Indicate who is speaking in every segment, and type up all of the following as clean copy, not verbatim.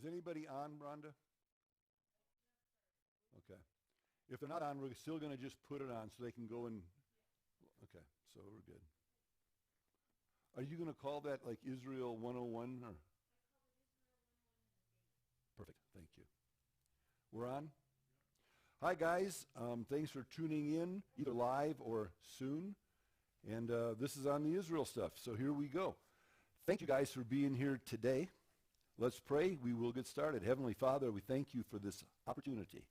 Speaker 1: Is anybody on, Rhonda? Okay. If they're not on, we're still going to just put it on so they can go and, okay, so we're good. Are you going to call that like Israel 101 or? Perfect, thank you. We're on? Hi guys, thanks for tuning in, either live or soon. And this is on the Israel stuff, so here we go. Thank you guys for being here today. Let's pray. We will get started. Heavenly Father, we thank you for this opportunity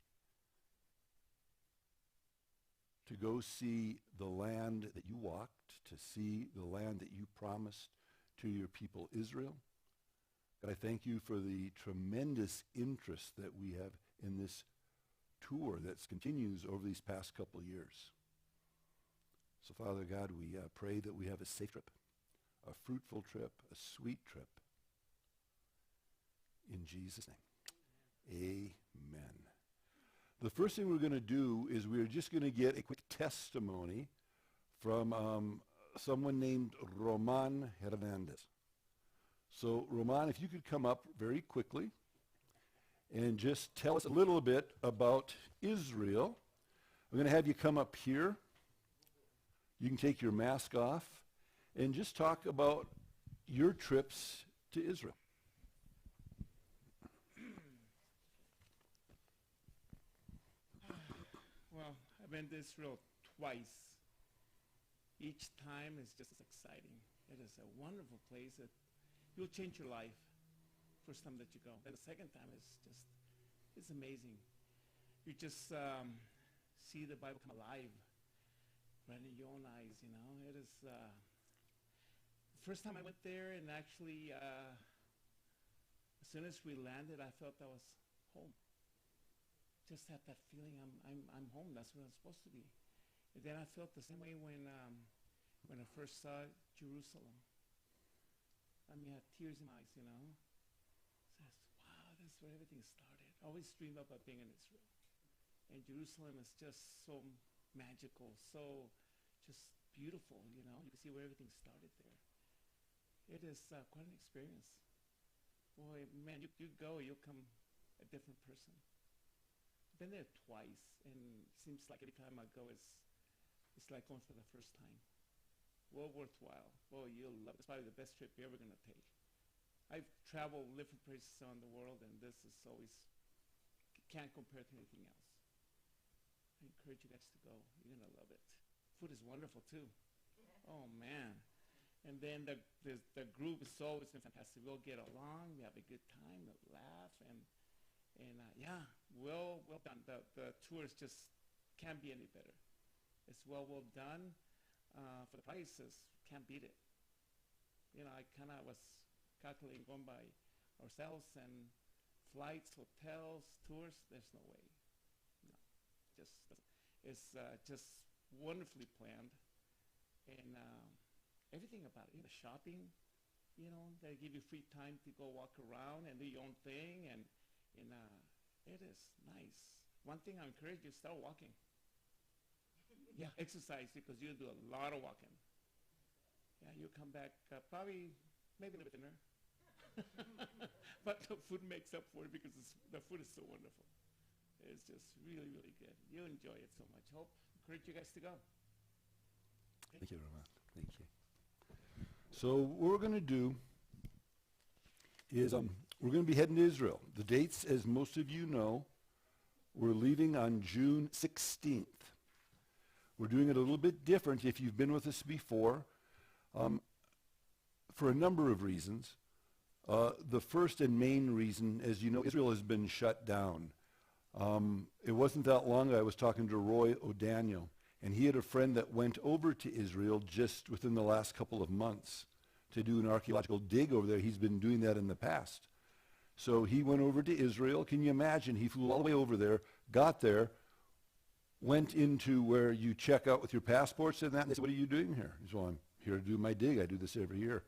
Speaker 1: to go see the land that you walked, to see the land that you promised to your people Israel. God, I thank you for the tremendous interest that we have in this tour that continues over these past couple of years. So, Father God, we pray that we have a safe trip, a fruitful trip, a sweet trip. In Jesus' name, amen. The first thing we're going to do is we're just going to get a quick testimony from someone named Roman Hernandez. So, Roman, if you could come up very quickly and just tell us a little bit about Israel. I'm going to have you come up here. You can take your mask off and just talk about your trips to Israel.
Speaker 2: Well, I've been to Israel twice. Each time is just as exciting. It is a wonderful place that you'll change your life first time that you go. And the second time is just, it's amazing. You just see the Bible come alive right in your own eyes, you know. It is, the first time I went there, and actually, as soon as we landed, I felt I was home. Just had that feeling I'm home. That's where I'm supposed to be. And then I felt the same way when I first saw Jerusalem. I mean, I had tears in my eyes, you know. So wow, that's where everything started. I always dreamed about being in Israel. And Jerusalem is just so magical, so just beautiful, you know. You can see where everything started there. It is quite an experience. Boy, man, you go, you'll come a different person. Been there twice, and it seems like every time I go, it's like going for the first time. Well worthwhile. Boy, you'll love it. It's probably the best trip you're ever going to take. I've traveled different places around the world, and this is always, can't compare to anything else. I encourage you guys to go. You're going to love it. Food is wonderful, too. Oh, man. And then the group is always fantastic. We'll get along. We have a good time. We'll laugh, and yeah, well done. The tours just can't be any better. It's well done. For the prices, can't beat it. You know, I kind of was calculating going by ourselves, and flights, hotels, tours, there's no way. No, it's just wonderfully planned, and everything about it. The shopping, you know, they give you free time to go walk around and do your own thing, and it is nice. One thing I encourage you, start walking. Yeah, exercise, because you do a lot of walking. Yeah, you'll come back probably, maybe a little bit thinner. But the food makes up for it because the food is so wonderful. It's just really, really good. You'll enjoy it so much. Encourage you guys to go.
Speaker 1: Thank you, Roman. Thank you. So what we're going to do is we're going to be heading to Israel. The dates, as most of you know, we're leaving on June 16th. We're doing it a little bit different if you've been with us before, for a number of reasons. The first and main reason, as you know, Israel has been shut down. It wasn't that long ago I was talking to Roy O'Daniel, and he had a friend that went over to Israel just within the last couple of months to do an archaeological dig over there. He's been doing that in the past. So he went over to Israel. Can you imagine? He flew all the way over there, got there, went into where you check out with your passports and that, and they said, "What are you doing here?" He said, "Well, I'm here to do my dig. I do this every year."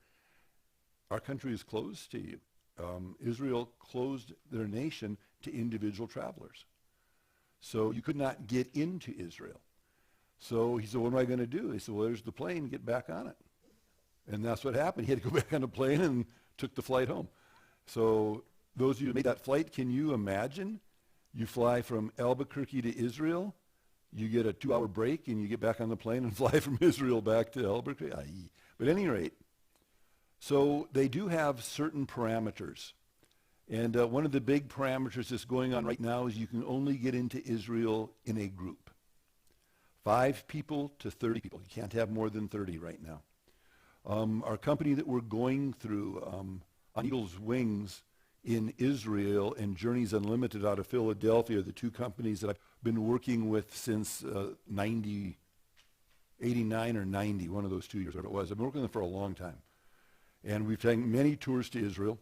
Speaker 1: Our country is closed to you. Israel closed their nation to individual travelers. So you could not get into Israel. So he said, "What am I going to do?" He said, "Well, there's the plane. Get back on it." And that's what happened. He had to go back on the plane and took the flight home. So those of you who made that flight, can you imagine? You fly from Albuquerque to Israel, you get a 2-hour break, and you get back on the plane and fly from Israel back to Albuquerque. Aye. But at any rate, so they do have certain parameters. And one of the big parameters that's going on right now is you can only get into Israel in a group. 5 people to 30 people. You can't have more than 30 right now. Our company that we're going through on Eagle's Wings in Israel and Journeys Unlimited out of Philadelphia, the 2 companies that I've been working with since 89 or 90, one of those 2 years, whatever it was. I've been working with them for a long time. And we've taken many tours to Israel.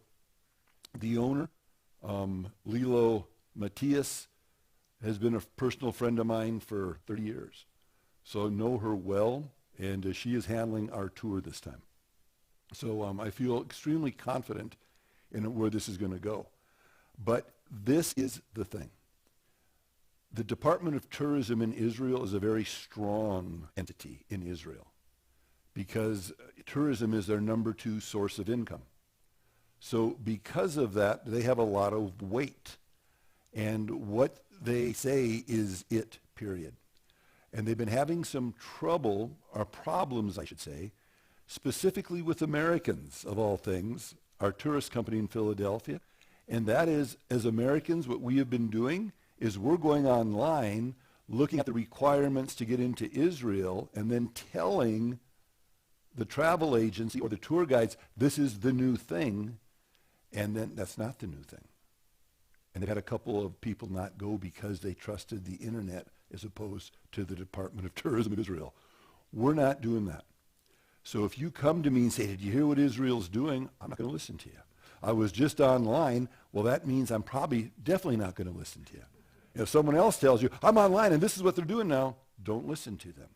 Speaker 1: The owner, Lilo Matthias, has been a personal friend of mine for 30 years. So I know her well, and she is handling our tour this time. So I feel extremely confident in where this is going to go. But this is the thing. The Department of Tourism in Israel is a very strong entity in Israel because tourism is their number 2 source of income. So because of that, they have a lot of weight. And what they say is it, period. And they've been having some trouble, or problems, I should say, specifically with Americans, of all things, our tourist company in Philadelphia. And that is, as Americans, what we have been doing is we're going online, looking at the requirements to get into Israel, and then telling the travel agency or the tour guides, this is the new thing, and then that's not the new thing. And they've had a couple of people not go because they trusted the internet as opposed to the Department of Tourism of Israel. We're not doing that. So if you come to me and say, did you hear what Israel's doing? I'm not going to listen to you. I was just online. Well, that means I'm definitely not going to listen to you. If someone else tells you, I'm online and this is what they're doing now, don't listen to them.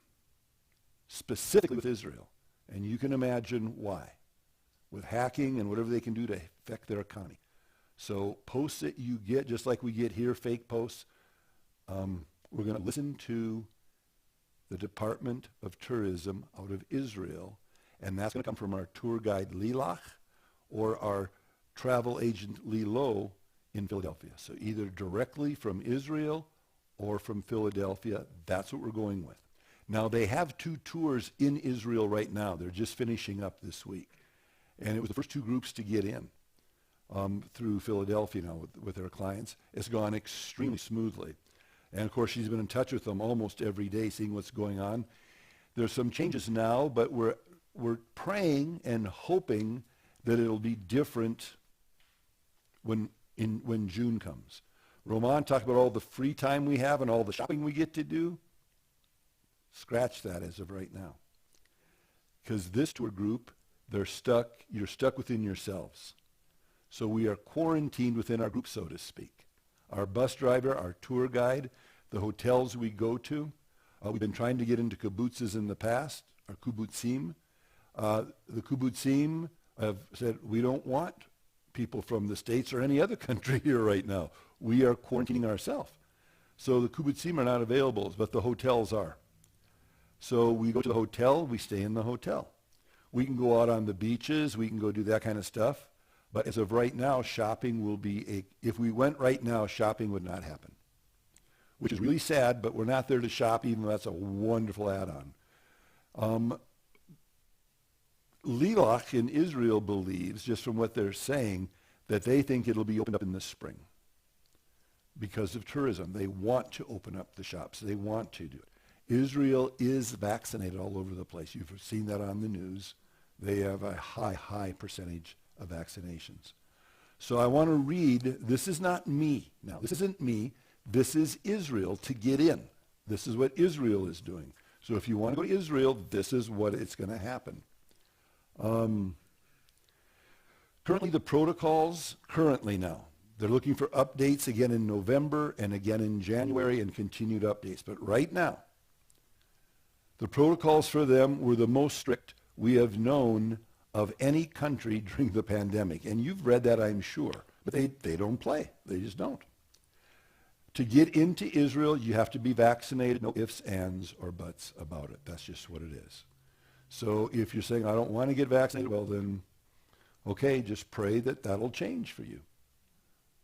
Speaker 1: Specifically with Israel. And you can imagine why. With hacking and whatever they can do to affect their economy. So posts that you get, just like we get here, fake posts, we're going to listen to the Department of Tourism out of Israel, and that's going to come from our tour guide Lilach or our travel agent Lilo in Philadelphia. So either directly from Israel or from Philadelphia, that's what we're going with. Now they have 2 tours in Israel right now. They're just finishing up this week. And it was the first 2 groups to get in through Philadelphia now with their clients. It's gone extremely smoothly. And of course, she's been in touch with them almost every day, seeing what's going on. There's some changes now, but we're praying and hoping that it'll be different when June comes. Roman talked about all the free time we have and all the shopping we get to do. Scratch that as of right now. Because this tour group, you're stuck within yourselves. So we are quarantined within our group, so to speak. Our bus driver, our tour guide, the hotels we go to. We've been trying to get into kibbutzes in the past, our kibbutzim. The kibbutzim have said, we don't want people from the States or any other country here right now. We are quarantining ourselves. So the kibbutzim are not available, but the hotels are. So we go to the hotel, we stay in the hotel. We can go out on the beaches, we can go do that kind of stuff. But as of right now, shopping will be if we went right now, shopping would not happen. Which is really sad, but we're not there to shop, even though that's a wonderful add-on. Lilach in Israel believes, just from what they're saying, that they think it'll be opened up in the spring because of tourism. They want to open up the shops. They want to do it. Israel is vaccinated all over the place. You've seen that on the news. They have a high percentage of vaccinations. So I want to read, this is not me. Now, this isn't me. This is Israel to get in. This is what Israel is doing. So if you want to go to Israel, this is what it's going to happen. Currently, the protocols, now, they're looking for updates again in November and again in January and continued updates. But right now, the protocols for them were the most strict we have known of any country during the pandemic. And you've read that, I'm sure. But they don't play. They just don't. To get into Israel, you have to be vaccinated. No ifs, ands, or buts about it. That's just what it is. So if you're saying, I don't want to get vaccinated, well then, okay, just pray that that'll change for you.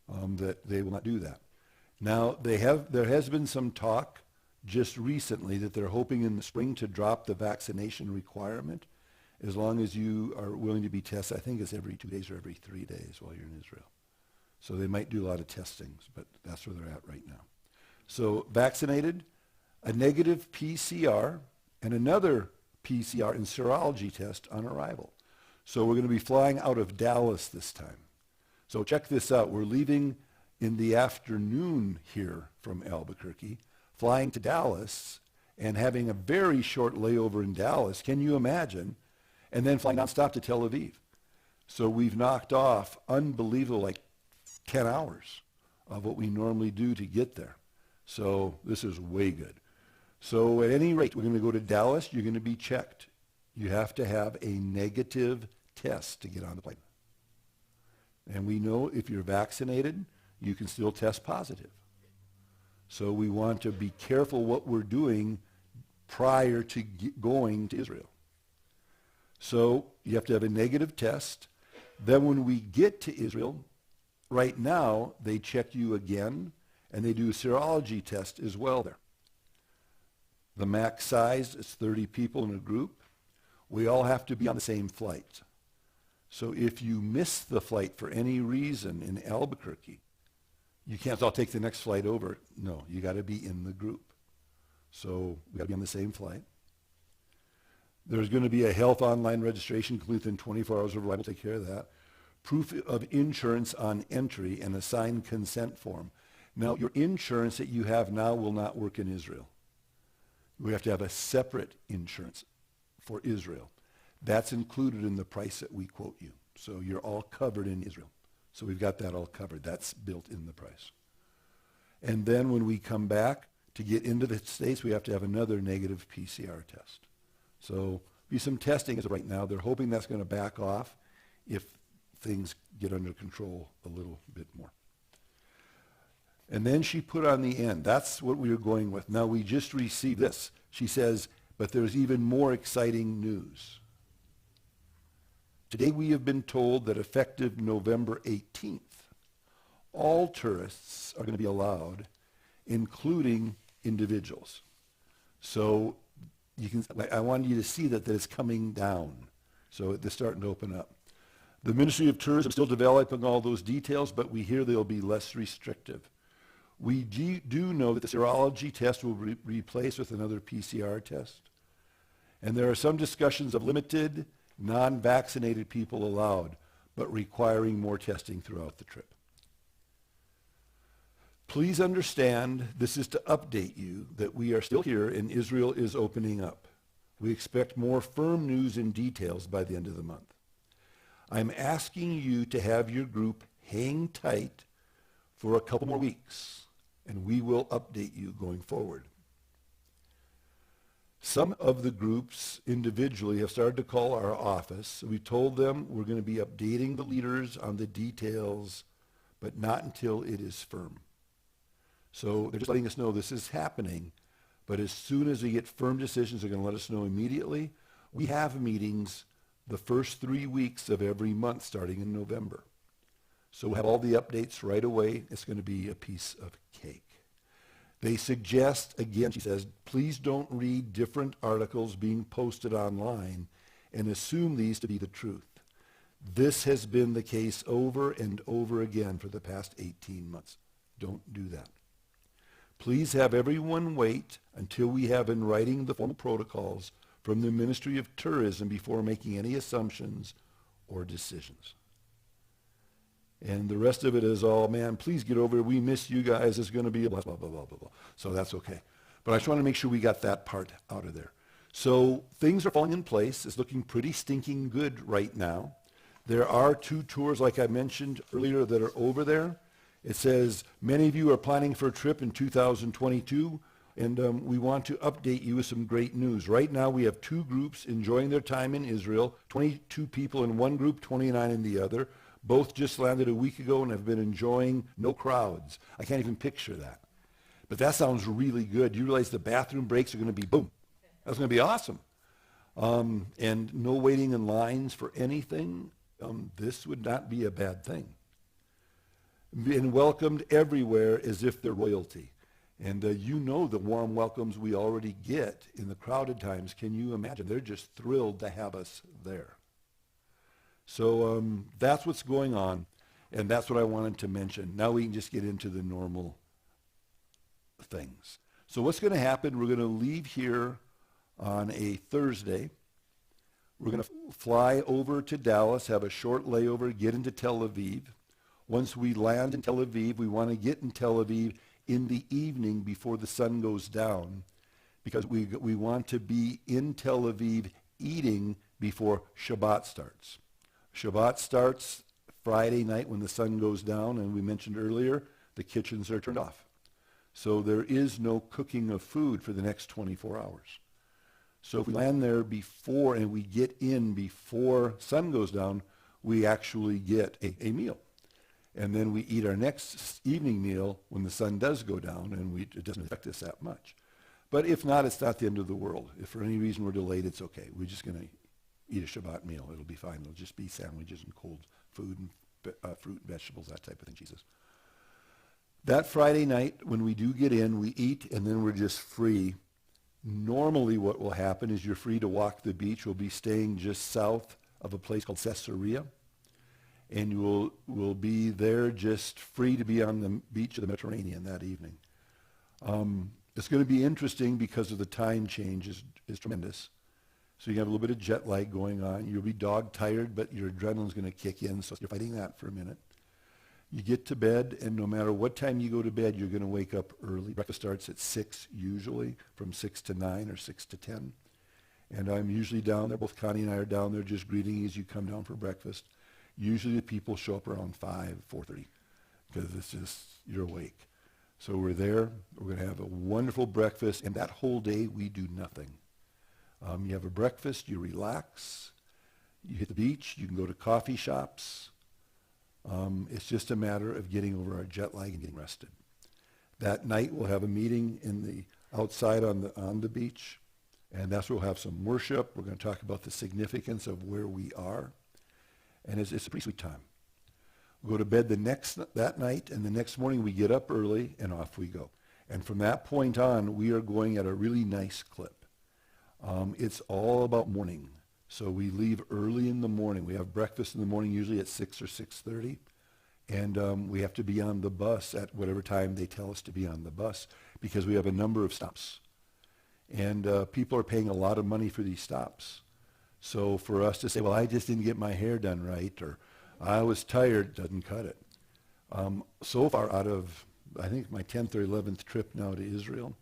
Speaker 1: that they will not do that. Now, there has been some talk just recently that they're hoping in the spring to drop the vaccination requirement as long as you are willing to be tested. I think it's every 2 days or every 3 days while you're in Israel. So they might do a lot of testings, but that's where they're at right now. So vaccinated, a negative PCR, and another PCR and serology test on arrival. So we're going to be flying out of Dallas this time. So check this out. We're leaving in the afternoon here from Albuquerque, flying to Dallas and having a very short layover in Dallas. Can you imagine? And then flying nonstop to Tel Aviv. So we've knocked off unbelievable, like 10 hours of what we normally do to get there. So this is way good. So at any rate, we're going to go to Dallas. You're going to be checked. You have to have a negative test to get on the plane. And we know if you're vaccinated, you can still test positive. So we want to be careful what we're doing prior to going to Israel. So you have to have a negative test. Then when we get to Israel, right now, they check you again, and they do a serology test as well there. The max size is 30 people in a group. We all have to be on the same flight. So if you miss the flight for any reason in Albuquerque, you can't, I'll take the next flight over. No, you got to be in the group. So we got to be on the same flight. There's going to be a health online registration within 24 hours of arrival. Take care of that. Proof of insurance on entry and a signed consent form. Now, your insurance that you have now will not work in Israel. We have to have a separate insurance for Israel. That's included in the price that we quote you. So you're all covered in Israel. So we've got that all covered. That's built in the price. And then when we come back to get into the States, we have to have another negative PCR test. So be some testing as of right now. They're hoping that's going to back off if things get under control a little bit more. And then she put on the end. That's what we were going with. Now we just received this. She says, but there's even more exciting news. Today we have been told that effective November 18th, all tourists are going to be allowed, including individuals. So you can, I want you to see that it's coming down. So they're starting to open up. The Ministry of Tourism is still developing all those details, but we hear they'll be less restrictive. We do know that the serology test will be replaced with another PCR test. And there are some discussions of limited, non-vaccinated people allowed, but requiring more testing throughout the trip. Please understand this is to update you that we are still here and Israel is opening up. We expect more firm news and details by the end of the month. I'm asking you to have your group hang tight for a couple more weeks, and we will update you going forward. Some of the groups individually have started to call our office. We told them we're going to be updating the leaders on the details, but not until it is firm. So they're just letting us know this is happening, but as soon as we get firm decisions, they're going to let us know immediately. We have meetings the first 3 weeks of every month starting in November. So we'll have all the updates right away. It's going to be a piece of cake. They suggest, again, she says, please don't read different articles being posted online and assume these to be the truth. This has been the case over and over again for the past 18 months. Don't do that. Please have everyone wait until we have in writing the formal protocols from the Ministry of Tourism before making any assumptions or decisions. And the rest of it is all, man, please get over it. We miss you guys. It's going to be a blah, blah, blah, blah, blah, blah. So that's okay. But I just want to make sure we got that part out of there. So things are falling in place. It's looking pretty stinking good right now. There are 2 tours, like I mentioned earlier, that are over there. It says, many of you are planning for a trip in 2022, and we want to update you with some great news. Right now, we have 2 groups enjoying their time in Israel, 22 people in one group, 29 in the other. Both just landed a week ago and have been enjoying no crowds. I can't even picture that. But that sounds really good. You realize the bathroom breaks are going to be boom. That's going to be awesome. And no waiting in lines for anything. This would not be a bad thing. been welcomed everywhere as if they're royalty. And you know the warm welcomes we already get in the crowded times. Can you imagine? They're just thrilled to have us there. So that's what's going on, and that's what I wanted to mention. Now we can just get into the normal things. So what's going to happen, we're going to leave here on a Thursday. We're going to fly over to Dallas, have a short layover, get into Tel Aviv. Once we land in Tel Aviv, we want to get in Tel Aviv in the evening before the sun goes down, because we want to be in Tel Aviv eating before Shabbat starts. Shabbat starts Friday night when the sun goes down, and we mentioned earlier, the kitchens are turned off. So there is no cooking of food for the next 24 hours. So if we land there before and we get in before sun goes down, we actually get a meal. And then we eat our next evening meal when the sun does go down, and it doesn't affect us that much. But if not, it's not the end of the world. If for any reason we're delayed, it's okay. We're just going to eat a Shabbat meal. It'll be fine. It'll just be sandwiches and cold food and fruit and vegetables, that type of thing, Jesus. That Friday night, when we do get in, we eat, and then we're just free. Normally what will happen is you're free to walk the beach. We'll be staying just south of a place called Caesarea. And you will be there just free to be on the beach of the Mediterranean that evening. It's going to be interesting because of the time change is tremendous. So you have a little bit of jet lag going on. You'll be dog tired, but your adrenaline's going to kick in, so you're fighting that for a minute. You get to bed, and no matter what time you go to bed, you're going to wake up early. Breakfast starts at 6 usually, from 6 to 9 or 6 to 10. And I'm usually down there. Both Connie and I are down there just greeting you as you come down for breakfast. Usually the people show up around 5, 4:30, because it's just, you're awake. So we're there. We're going to have a wonderful breakfast, and that whole day we do nothing. You have a breakfast, you relax, you hit the beach, you can go to coffee shops. It's just a matter of getting over our jet lag and getting rested. That night we'll have a meeting outside on the beach, and that's where we'll have some worship. We're going to talk about the significance of where we are. And it's a pretty sweet time. We'll go to bed that night, and the next morning we get up early, and off we go. And from that point on, we are going at a really nice clip. It's all about morning. So we leave early in the morning. We have breakfast in the morning, usually at 6 or 6:30. And we have to be on the bus at whatever time they tell us to be on the bus, because we have a number of stops. And people are paying a lot of money for these stops. So for us to say, well, I just didn't get my hair done right, or I was tired, doesn't cut it. So far out of, I think, my 10th or 11th trip now to Israel,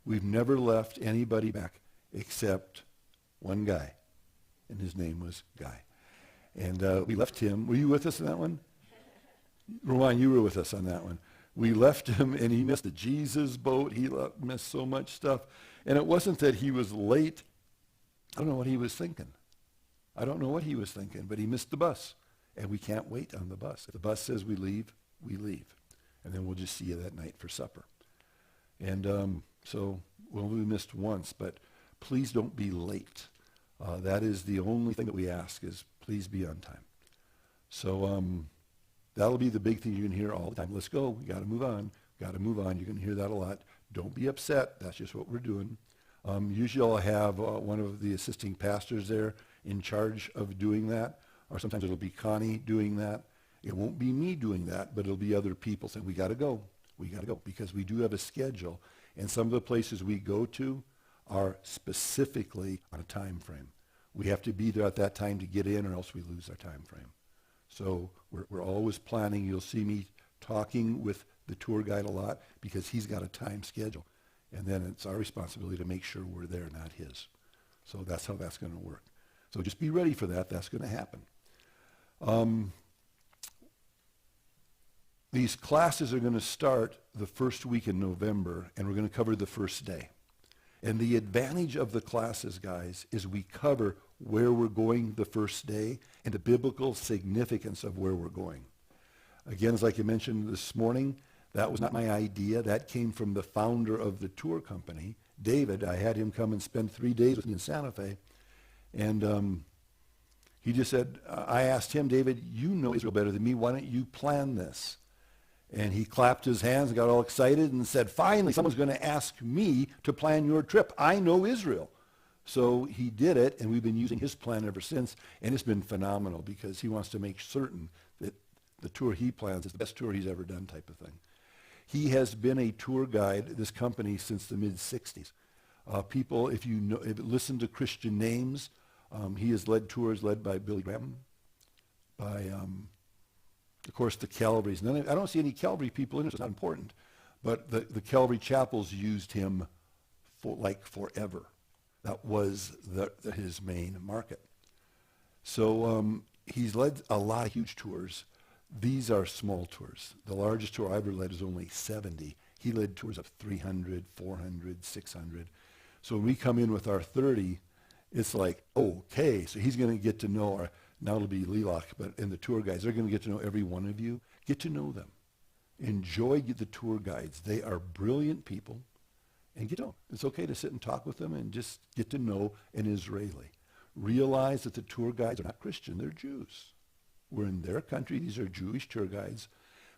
Speaker 1: we've never left anybody back except one guy, and his name was Guy. And we left him. Were you with us on that one? Rowan, you were with us on that one. We left him, and he missed the Jesus boat. He missed so much stuff. And it wasn't that he was late. I don't know what he was thinking. But he missed the bus, and we can't wait on the bus. If the bus says we leave, we leave. And then we'll just see you that night for supper. And we missed once, but please don't be late. That is the only thing that we ask, is please be on time. So that'll be the big thing you can hear all the time. Let's go. We got to move on. You're going to hear that a lot. Don't be upset. That's just what we're doing. Usually I'll have one of the assisting pastors there in charge of doing that, or sometimes it'll be Connie doing that. It won't be me doing that, but it'll be other people saying, we got to go, because we do have a schedule, and some of the places we go to are specifically on a time frame. We have to be there at that time to get in, or else we lose our time frame. So we're always planning. You'll see me talking with the tour guide a lot, because he's got a time schedule. And then it's our responsibility to make sure we're there, not his. So that's how that's going to work. So just be ready for that. That's going to happen. These classes are going to start the first week in November, and we're going to cover the first day. And the advantage of the classes, guys, is we cover where we're going the first day and the biblical significance of where we're going. Again, as like I mentioned this morning, that was not my idea. That came from the founder of the tour company, David. I had him come and spend 3 days with me in Santa Fe. And he just said, I asked him, David, you know Israel better than me. Why don't you plan this? And he clapped his hands and got all excited and said, finally, someone's going to ask me to plan your trip. I know Israel. So he did it, and we've been using his plan ever since, and it's been phenomenal because he wants to make certain that the tour he plans is the best tour he's ever done type of thing. He has been a tour guide at this company since the mid-'60s. People, if you know, if listen to Christian names, he has led tours led by Billy Graham, by, of course, the Calvaries. And I don't see any Calvary people in it, so it's not important. But the Calvary chapels used him for like forever. That was his main market. So he's led a lot of huge tours. These are small tours. The largest tour I ever led is only 70. He led tours of 300, 400, 600. So when we come in with our 30, it's like, okay, so he's going to get to know now it'll be Lilac, but and the tour guides, they're going to get to know every one of you. Get to know them. Enjoy the tour guides. They are brilliant people. And get to know. It's okay to sit and talk with them and just get to know an Israeli. Realize that the tour guides are not Christian. They're Jews. We're in their country. These are Jewish tour guides.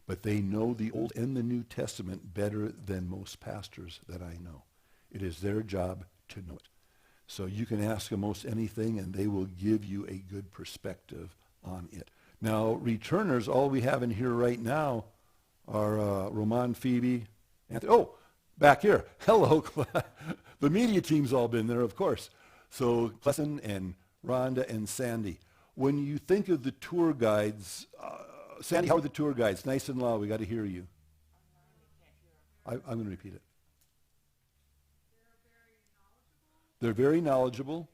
Speaker 1: But they know the Old and the New Testament better than most pastors that I know. It is their job to know it. So you can ask them most anything, and they will give you a good perspective on it. Now, returners, all we have in here right now are Roman, Phoebe, Anthony. Back here. Hello. The media team's all been there, of course. So Clesson and Rhonda and Sandy. When you think of the tour guides, Sandy, how are the tour guides? Nice and loud. We got to hear you. I'm going to repeat it. They're very knowledgeable.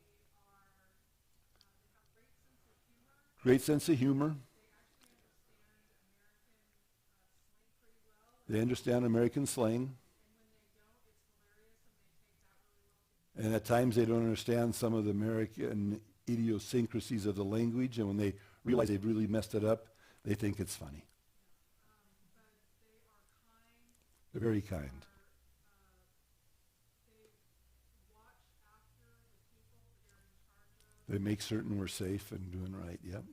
Speaker 1: Great sense of humor. They understand American slang. And at times they don't understand some of the American idiosyncrasies of the language, and when they realize they've really messed it up, they think it's funny. They're very kind. They make certain we're safe and doing right, yep.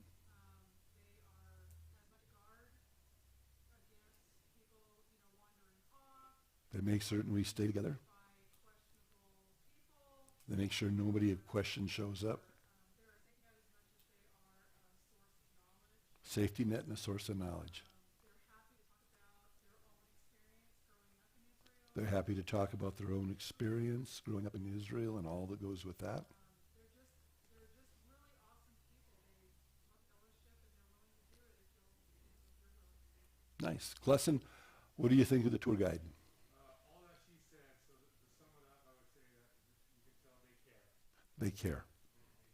Speaker 1: They make certain we stay together. They make sure nobody of question shows up. Safety net and a source of knowledge. They're happy to talk about their own experience growing up in Israel and all that goes with that. Nice. Clesson, what do you think of the tour guide?
Speaker 2: All that she said, so to sum it up, I would say that you can tell they care.
Speaker 1: They care.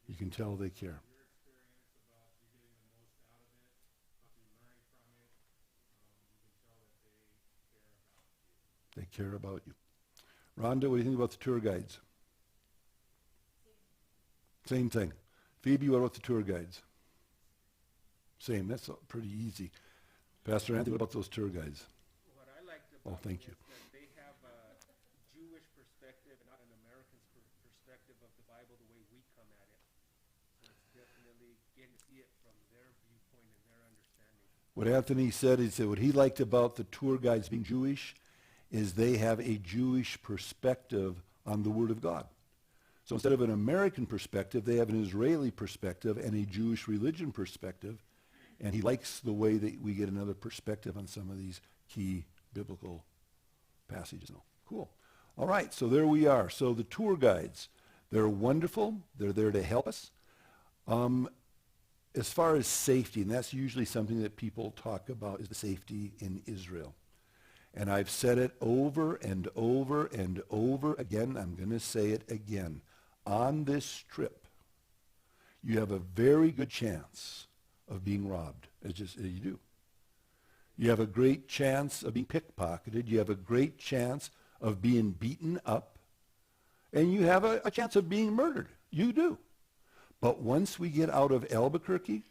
Speaker 1: You can tell they care.
Speaker 2: Your experience about you getting the most out of it, what you're learning from it, you can tell that they care about you.
Speaker 1: They care about you. Rhonda, what do you think about the tour guides? Same thing. Phoebe, what about the tour guides? Same. That's pretty easy. Pastor Anthony, what about those tour guides?
Speaker 3: What I liked about
Speaker 1: thank you.
Speaker 3: is that they have a Jewish perspective and not an American perspective of the Bible the way we come at it. So it's definitely getting to see it from their viewpoint and their understanding.
Speaker 1: What Anthony said is that what he liked about the tour guides being Jewish is they have a Jewish perspective on the Word of God. So instead of an American perspective, they have an Israeli perspective and a Jewish religion perspective. And he likes the way that we get another perspective on some of these key biblical passages. Cool. All right, so there we are. So the tour guides, they're wonderful. They're there to help us. As far as safety, and that's usually something that people talk about, is the safety in Israel. And I've said it over and over and over again. I'm going to say it again. On this trip, you have a very good chance of being robbed. It's just, you do. You have a great chance of being pickpocketed. You have a great chance of being beaten up. And you have a chance of being murdered. You do. But once we get out of Albuquerque,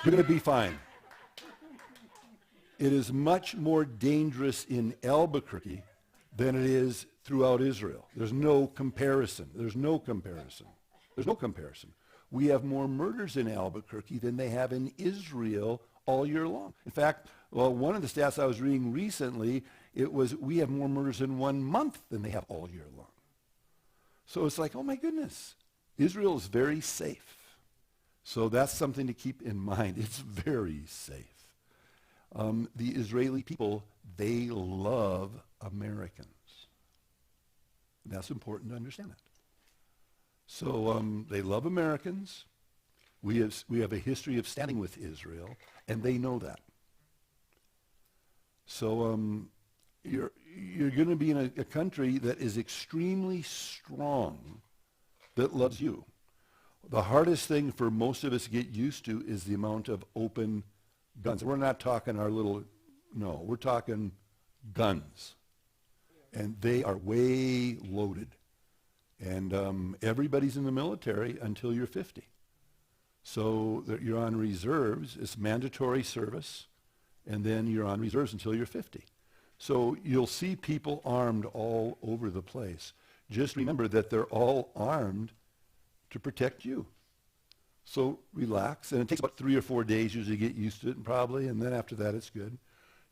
Speaker 1: you're going to be fine. It is much more dangerous in Albuquerque than it is throughout Israel. There's no comparison. There's no comparison. There's no comparison. We have more murders in Albuquerque than they have in Israel all year long. In fact, Well, one of the stats I was reading recently, it was we have more murders in 1 month than they have all year long. So it's like, oh my goodness, Israel is very safe. So that's something to keep in mind. It's very safe. The Israeli people, they love Americans. That's important to understand that. So they love Americans. We have a history of standing with Israel, and they know that. So you're going to be in a country that is extremely strong, that loves you. The hardest thing for most of us to get used to is the amount of open guns. We're not talking our little, no, we're talking guns. And they are way loaded. And everybody's in the military until you're 50. So you're on reserves. It's mandatory service. And then you're on reserves until you're 50. So you'll see people armed all over the place. Just remember that they're all armed to protect you. So relax. And it takes about 3 or 4 days usually to get used to it, probably. And then after that, it's good.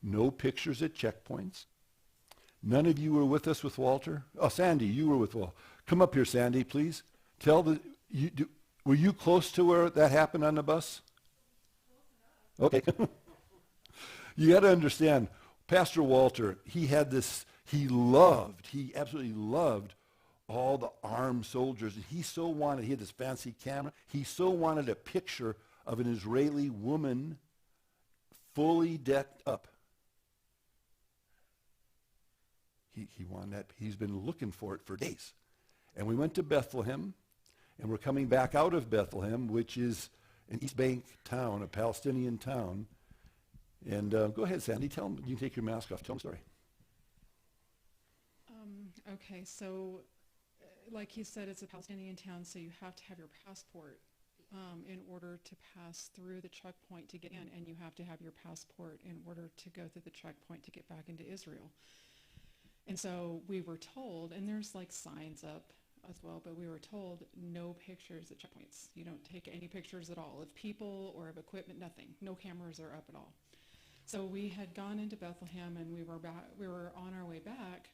Speaker 1: No pictures at checkpoints. None of you were with us with Walter? Oh, Sandy, you were with Walter. Come up here, Sandy, please. Were you close to where that happened on the bus? Okay. You got to understand, Pastor Walter, he absolutely loved all the armed soldiers. And he had this fancy camera. He so wanted a picture of an Israeli woman fully decked up. He wanted that. He's been looking for it for days. And we went to Bethlehem, and we're coming back out of Bethlehem, which is an East Bank town, a Palestinian town. And go ahead, Sandy. Tell them. You can take your mask off. Tell them the story.
Speaker 4: Okay, so like you said, it's a Palestinian town, so you have to have your passport in order to pass through the checkpoint to get in, and you have to have your passport in order to go through the checkpoint to get back into Israel. And so we were told, and there's like signs up as well, but we were told no pictures at checkpoints. You don't take any pictures at all of people or of equipment, nothing. No cameras are up at all. So we had gone into Bethlehem, and we were on our way back.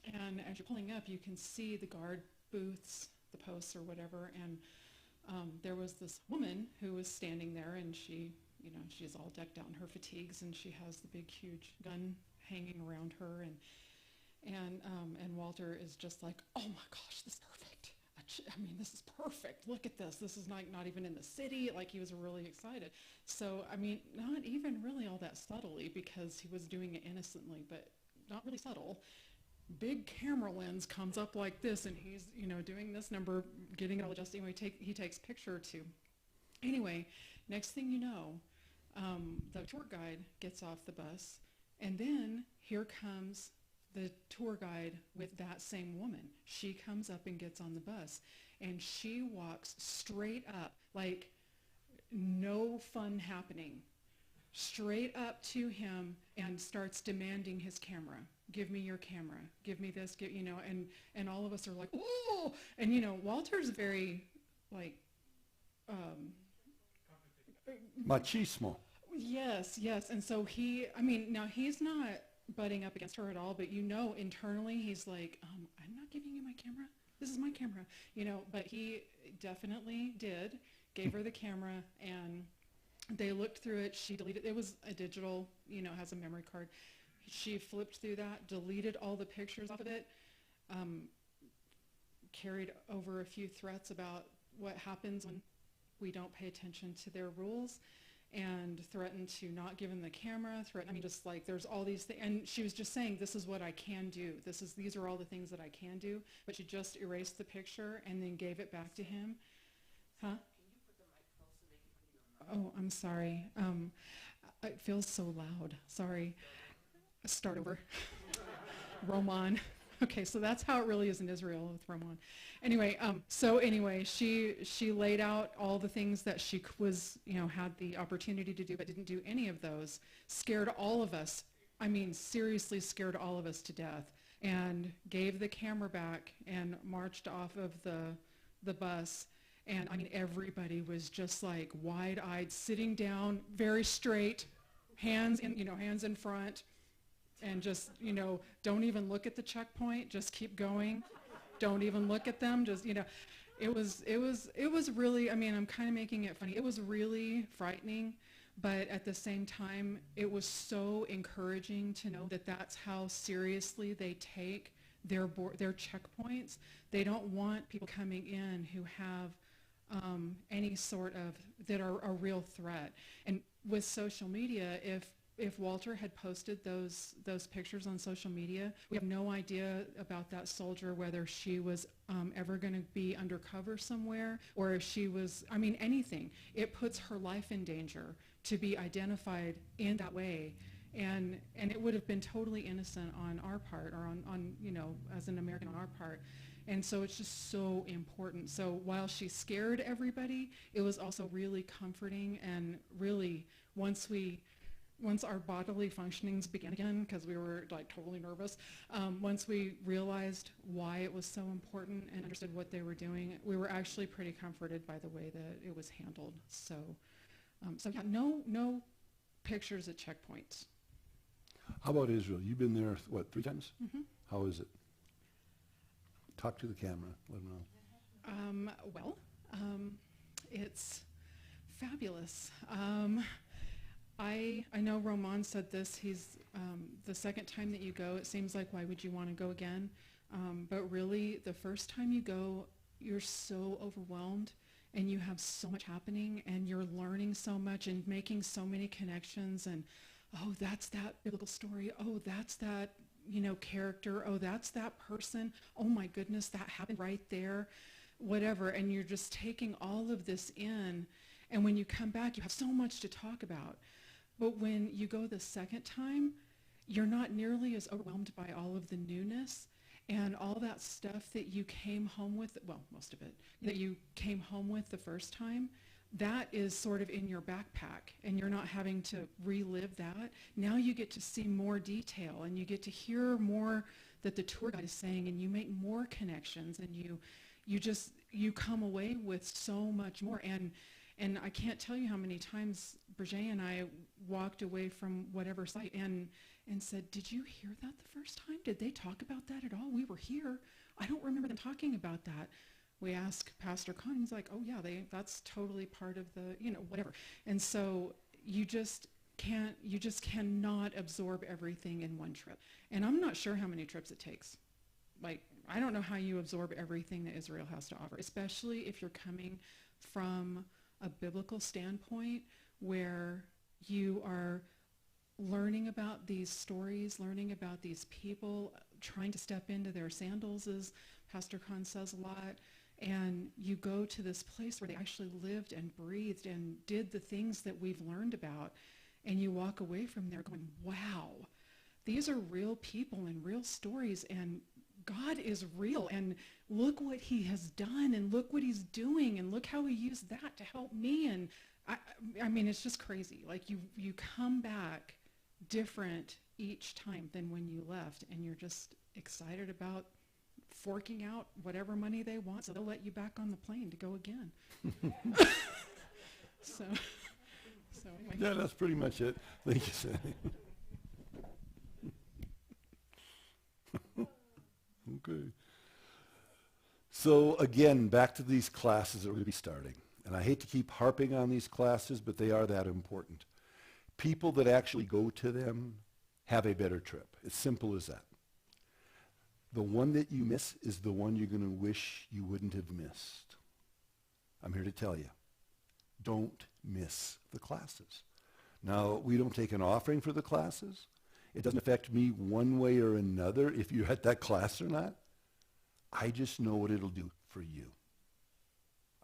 Speaker 4: And as you're pulling up, you can see the guard booths, the posts or whatever. And there was this woman who was standing there, and she's all decked out in her fatigues, and she has the big, huge gun hanging around her. And Walter is just like, oh my gosh, this is perfect. I mean, this is perfect. Look at this. This is not even in the city. Like, he was really excited. So, I mean, not even really all that subtly, because he was doing it innocently, but not really subtle. Big camera lens comes up like this, and he's, doing this number, getting it all adjusted. Anyway, he takes picture or two. Anyway, next thing you know, the tour guide gets off the bus, and then here comes the tour guide with that same woman. She comes up and gets on the bus, and she walks straight up, like no fun happening, straight up to him and starts demanding his camera. Give me your camera. Give me this. And all of us are like, oh! And Walter's very like
Speaker 1: Machismo.
Speaker 4: Yes. And so now he's not butting up against her at all, but internally he's like, I'm not giving you my camera. This is my camera. But he definitely gave her the camera, and they looked through it. She deleted it. Was a digital, has a memory card. She flipped through that, deleted all the pictures off of it, carried over a few threats about what happens when we don't pay attention to their rules, and threatened to not give him the camera, just like there's all these things. And she was just saying, this is what I can do. These are all the things that I can do. But she just erased the picture and then gave it back to him. Huh? Can you put the mic close so they can hear you? Oh, I'm sorry. It feels so loud. Sorry. Start over. Roman. Okay, so that's how it really is in Israel with Roman. Anyway, she laid out all the things that she was, had the opportunity to do, but didn't do any of those. Scared all of us. I mean, seriously scared all of us to death, and gave the camera back and marched off of the bus. And I mean, everybody was just like wide-eyed, sitting down, very straight, hands in front, and just, don't even look at the checkpoint, just keep going. Don't even look at them, just, it was really, I'm kind of making it funny. It was really frightening, but at the same time, it was so encouraging to know that that's how seriously they take their checkpoints. They don't want people coming in who have any sort of, that are a real threat. And with social media, if Walter had posted those pictures on social media, we have no idea about that soldier, whether she was ever going to be undercover somewhere, or if she was, anything. It puts her life in danger to be identified in that way. And it would have been totally innocent on our part, or on as an American on our part. And so it's just so important. So while she scared everybody, it was also really comforting, and really, once our bodily functionings began again, because we were like totally nervous, once we realized why it was so important and understood what they were doing, we were actually pretty comforted by the way that it was handled. So yeah, no pictures at checkpoints.
Speaker 1: How about Israel? You've been there, 3 times?
Speaker 4: Mm-hmm.
Speaker 1: How is it? Talk to the camera. Let them know.
Speaker 4: It's fabulous. I know Roman said this. He's the second time that you go, it seems like, why would you want to go again? But really, the first time you go, you're so overwhelmed, and you have so much happening, and you're learning so much and making so many connections, and oh, that's that biblical story. Oh, that's that character. Oh, that's that person. Oh my goodness, that happened right there. Whatever. And you're just taking all of this in. And when you come back, you have so much to talk about. But when you go the second time, you're not nearly as overwhelmed by all of the newness and all that stuff that you came home with, well, most of it, that you came home with the first time. That is sort of in your backpack, and you're not having to relive that. Now you get to see more detail, and you get to hear more that the tour guide is saying, and you make more connections, and you come away with so much more. And I can't tell you how many times Berger and I walked away from whatever site and said, did you hear that the first time? Did they talk about that at all? We were here. I don't remember them talking about that. We asked Pastor Con, he's like, oh yeah, that's totally part of the, whatever. And so you just cannot absorb everything in one trip. And I'm not sure how many trips it takes. Like, I don't know how you absorb everything that Israel has to offer, especially if you're coming from a biblical standpoint where you are learning about these stories, learning about these people, trying to step into their sandals, as Pastor Con says a lot. And you go to this place where they actually lived and breathed and did the things that we've learned about, and you walk away from there going, wow, these are real people and real stories, and God is real, and look what he has done, and look what he's doing, and look how he used that to help me. And I mean, it's just crazy. Like, you come back different each time than when you left, and you're just excited about forking out whatever money they want, so they'll let you back on the plane to go again. so anyway.
Speaker 1: Yeah, that's pretty much it. Thank you, Sandy. Okay. So again, back to these classes that we're going to be starting. And I hate to keep harping on these classes, but they are that important. People that actually go to them have a better trip. It's simple as that. The one that you miss is the one you're going to wish you wouldn't have missed. I'm here to tell you, don't miss the classes. Now, we don't take an offering for the classes. It doesn't affect me one way or another if you're at that class or not. I just know what it'll do for you.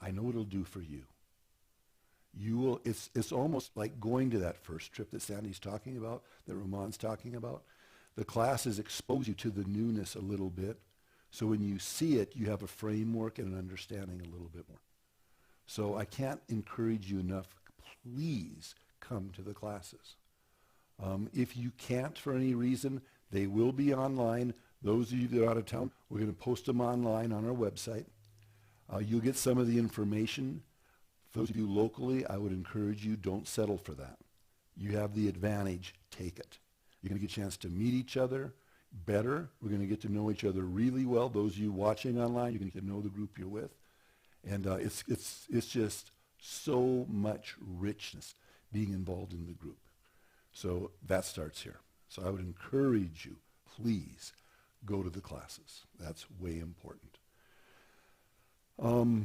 Speaker 1: I know what it'll do for you. You will. It's almost like going to that first trip that Sandy's talking about, that Roman's talking about. The classes expose you to the newness a little bit. So when you see it, you have a framework and an understanding a little bit more. So I can't encourage you enough. Please come to the classes. If you can't for any reason, they will be online. Those of you that are out of town, we're going to post them online on our website. You'll get some of the information. For those of you locally, I would encourage you, don't settle for that. You have the advantage. Take it. You're going to get a chance to meet each other better. We're going to get to know each other really well. Those of you watching online, you're going to get to know the group you're with. And it's just so much richness being involved in the group. So that starts here. So I would encourage you, please, go to the classes. That's way important.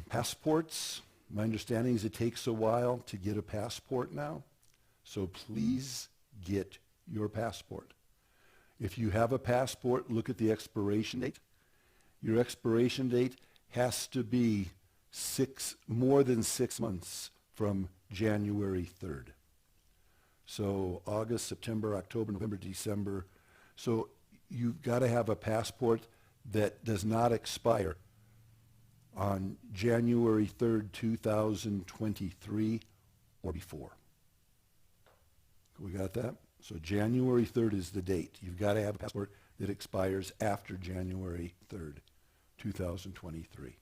Speaker 1: Passports. My understanding is it takes a while to get a passport now. So please get your passport. If you have a passport, look at the expiration date. Your expiration date has to be more than 6 months from January 3rd. So August, September, October, November, December. So you've got to have a passport that does not expire on January 3rd, 2023 or before. We got that? So January 3rd is the date. You've got to have a passport that expires after January 3rd, 2023.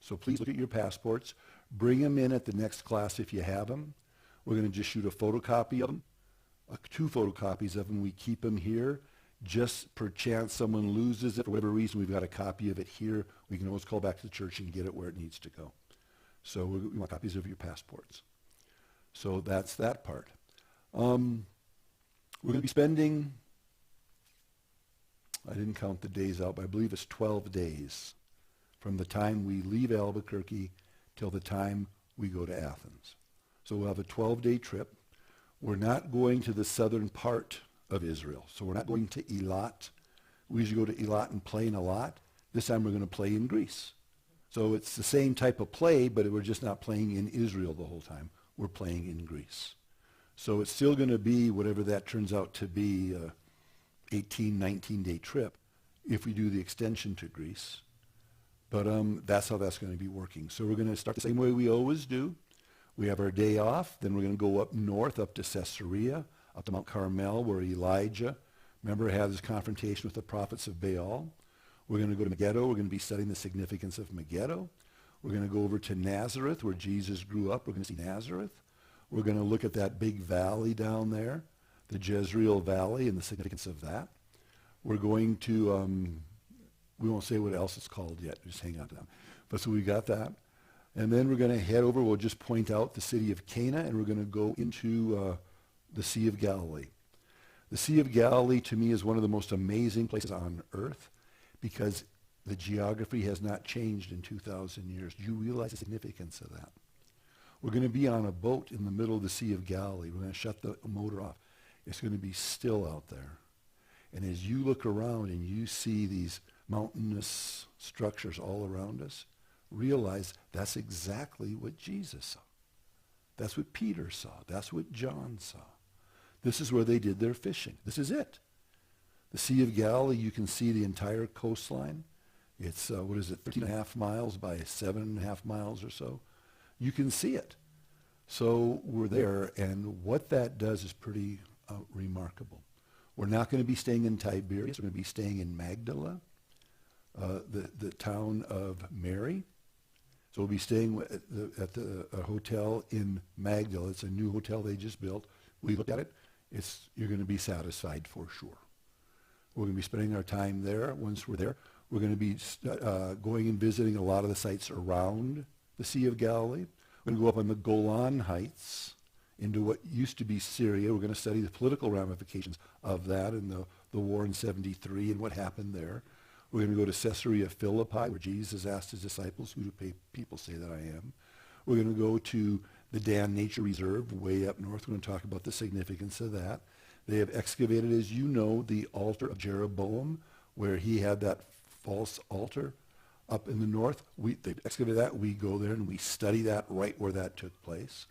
Speaker 1: So please look at your passports. Bring them in at the next class if you have them. We're going to just shoot a photocopy of them, 2 photocopies of them. We keep them here. Just perchance someone loses it for whatever reason, we've got a copy of it here. We can always call back to the church and get it where it needs to go. So we want copies of your passports. So that's that part. We're going to be spending, I didn't count the days out, but I believe it's 12 days from the time we leave Albuquerque till the time we go to Athens. So we'll have a 12-day trip. We're not going to the southern part of Israel. So we're not going to Eilat. We usually go to Eilat and play in Eilat. This time we're going to play in Greece. So it's the same type of play, but we're just not playing in Israel the whole time. We're playing in Greece. So it's still going to be whatever that turns out to be, 18, 19-day trip if we do the extension to Greece. But that's how that's going to be working. So we're going to start the same way we always do. We have our day off. Then we're going to go up north, up to Caesarea, up to Mount Carmel, where Elijah, remember, had his confrontation with the prophets of Baal. We're going to go to Megiddo. We're going to be studying the significance of Megiddo. We're going to go over to Nazareth, where Jesus grew up. We're going to see Nazareth. We're going to look at that big valley down there, the Jezreel Valley, and the significance of that. We're going to, we won't say what else it's called yet. Just hang on to that. But so we got that. And then we're going to head over. We'll just point out the city of Cana, and we're going to go into the Sea of Galilee. The Sea of Galilee, to me, is one of the most amazing places on earth because the geography has not changed in 2,000 years. Do you realize the significance of that? We're going to be on a boat in the middle of the Sea of Galilee. We're going to shut the motor off. It's going to be still out there. And as you look around and you see these mountainous structures all around us, realize that's exactly what Jesus saw. That's what Peter saw. That's what John saw. This is where they did their fishing. This is it. The Sea of Galilee, you can see the entire coastline. It's, 13.5 miles by 7.5 miles or so. You can see it. So we're there, and what that does is pretty remarkable. We're not going to be staying in Tiberias. We're going to be staying in Magdala, the town of Mary. So we'll be staying at the hotel in Magdala. It's a new hotel they just built. We looked at it. You're going to be satisfied for sure. We're going to be spending our time there. Once we're there, we're going to be going and visiting a lot of the sites around the Sea of Galilee. We're going to go up on the Golan Heights into what used to be Syria. We're going to study the political ramifications of that and the war in 73 and what happened there. We're going to go to Caesarea Philippi, where Jesus asked his disciples, who do people say that I am? We're going to go to the Dan Nature Reserve way up north. We're going to talk about the significance of that. They have excavated, as you know, the altar of Jeroboam, where he had that false altar up in the north. They've excavated that. We go there and we study that right where that took place.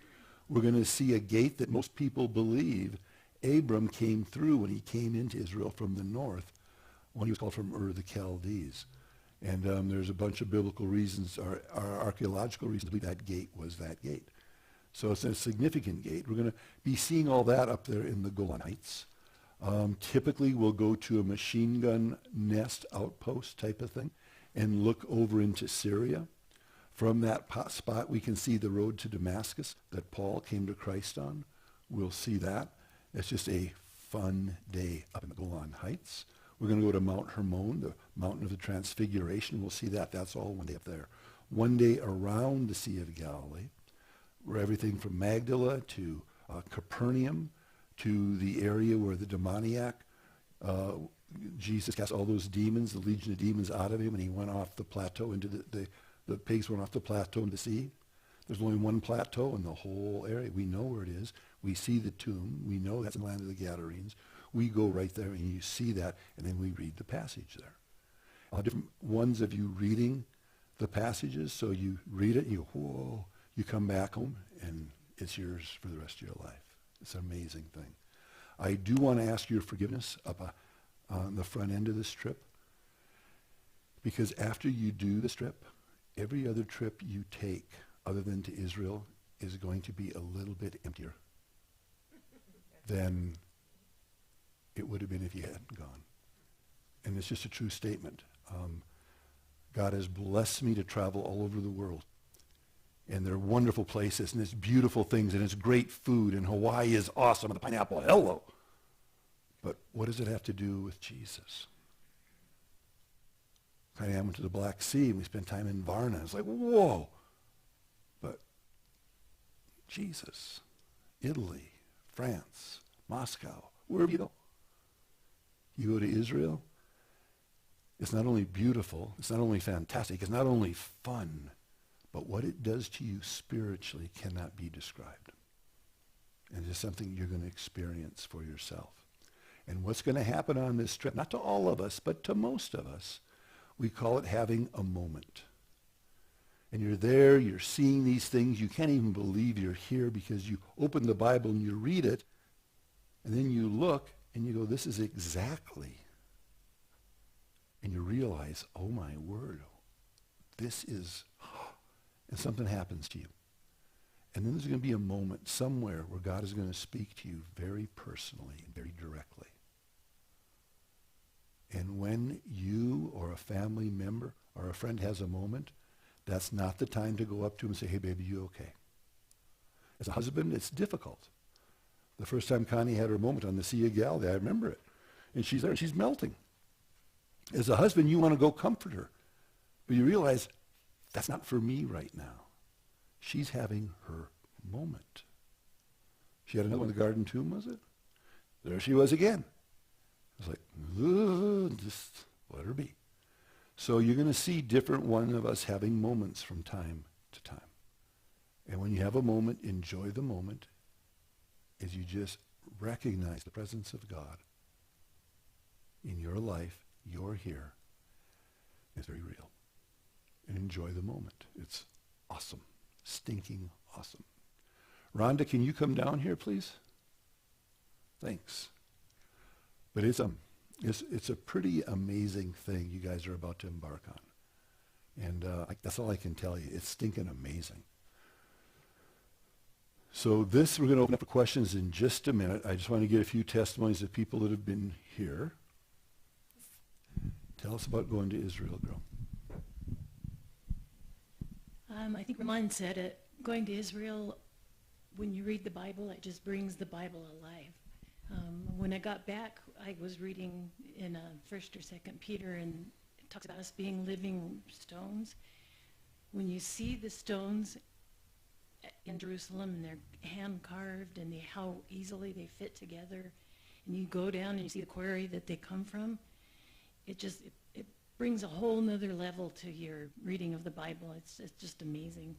Speaker 1: We're going to see a gate that most people believe Abram came through when he came into Israel from the north, when he was called from Ur of the Chaldees. And there's a bunch of biblical reasons, or archaeological reasons, to believe that gate was that gate. So it's a significant gate. We're going to be seeing all that up there in the Golan Heights. Typically, we'll go to a machine gun nest outpost type of thing and look over into Syria. From that spot, we can see the road to Damascus that Paul came to Christ on. We'll see that. It's just a fun day up in the Golan Heights. We're going to go to Mount Hermon, the mountain of the Transfiguration. We'll see that. That's all one day up there. One day around the Sea of Galilee, where everything from Magdala to Capernaum to the area where the demoniac, Jesus cast all those demons, the legion of demons out of him, and he went off the plateau into the pigs went off the plateau into the sea. There's only one plateau in the whole area. We know where it is. We see the tomb. We know that's in the land of the Gadarenes. We go right there and you see that, and then we read the passage there. Different ones of you reading the passages, so you read it and you go, whoa, you come back home and it's yours for the rest of your life. It's an amazing thing. I do want to ask your forgiveness up on the front end of this trip, because after you do this trip, every other trip you take other than to Israel is going to be a little bit emptier than it would have been if you hadn't gone. And it's just a true statement. God has blessed me to travel all over the world. And they're wonderful places, and it's beautiful things, and it's great food, and Hawaii is awesome, and the pineapple, hello. But what does it have to do with Jesus? I went to the Black Sea, and we spent time in Varna. It's like, whoa. But Jesus, Italy, France, Moscow, wherever you go. You go to Israel, it's not only beautiful, it's not only fantastic, it's not only fun, but what it does to you spiritually cannot be described. And it's something you're going to experience for yourself. And what's going to happen on this trip, not to all of us, but to most of us, we call it having a moment. And you're there, you're seeing these things, you can't even believe you're here because you open the Bible and you read it, and then you look and you go, this is exactly. And you realize, oh my word, this is, and something happens to you. And then there's going to be a moment somewhere where God is going to speak to you very personally and very directly. And when you or a family member or a friend has a moment, that's not the time to go up to him and say, hey, baby, you okay? As a husband, it's difficult. The first time Connie had her moment on the Sea of Galilee, I remember it. And she's there, and she's melting. As a husband, you want to go comfort her. But you realize, that's not for me right now. She's having her moment. She had another one in the garden tomb, was it? There she was again. I was like, just let her be. So you're going to see different one of us having moments from time to time. And when you have a moment, enjoy the moment as you just recognize the presence of God in your life. You're here. It's very real. And enjoy the moment. It's awesome. Stinking awesome. Rhonda, can you come down here, please? Thanks. But it's a pretty amazing thing you guys are about to embark on. And that's all I can tell you. It's stinking amazing. So this, we're going to open up for questions in just a minute. I just want to get a few testimonies of people that have been here. Tell us about going to Israel, girl.
Speaker 5: I think Ramon said it. Going to Israel, when you read the Bible, it just brings the Bible alive. When I got back, I was reading in 1st or 2nd Peter, and it talks about us being living stones. When you see the stones in Jerusalem, and they're hand-carved, and how easily they fit together, and you go down and you see the quarry that they come from, it brings a whole nother level to your reading of the Bible. It's just amazing.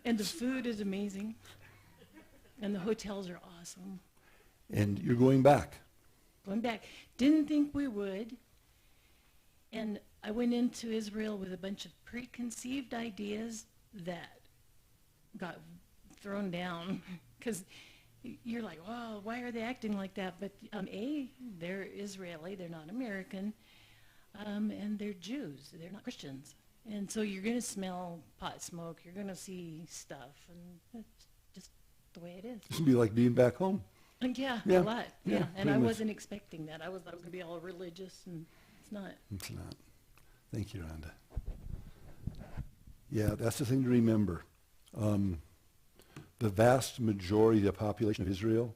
Speaker 5: And the food is amazing. And the hotels are awesome.
Speaker 1: And you're going back.
Speaker 5: Going back. Didn't think we would. And I went into Israel with a bunch of preconceived ideas that got thrown down. Because you're like, wow, why are they acting like that? But they're Israeli, they're not American, and they're Jews, they're not Christians. And so you're going to smell pot smoke, you're going to see stuff, and that's just the way it is.
Speaker 1: It's going to be like being back home.
Speaker 5: And yeah,
Speaker 1: Yeah,
Speaker 5: a lot.
Speaker 1: yeah,
Speaker 5: Yeah, and
Speaker 1: pretty
Speaker 5: I
Speaker 1: much.
Speaker 5: wasn't expecting that. I thought it was going to be all religious, and it's not.
Speaker 1: It's not. Thank you, Rhonda. Yeah, that's the thing to remember. The vast majority of the population of Israel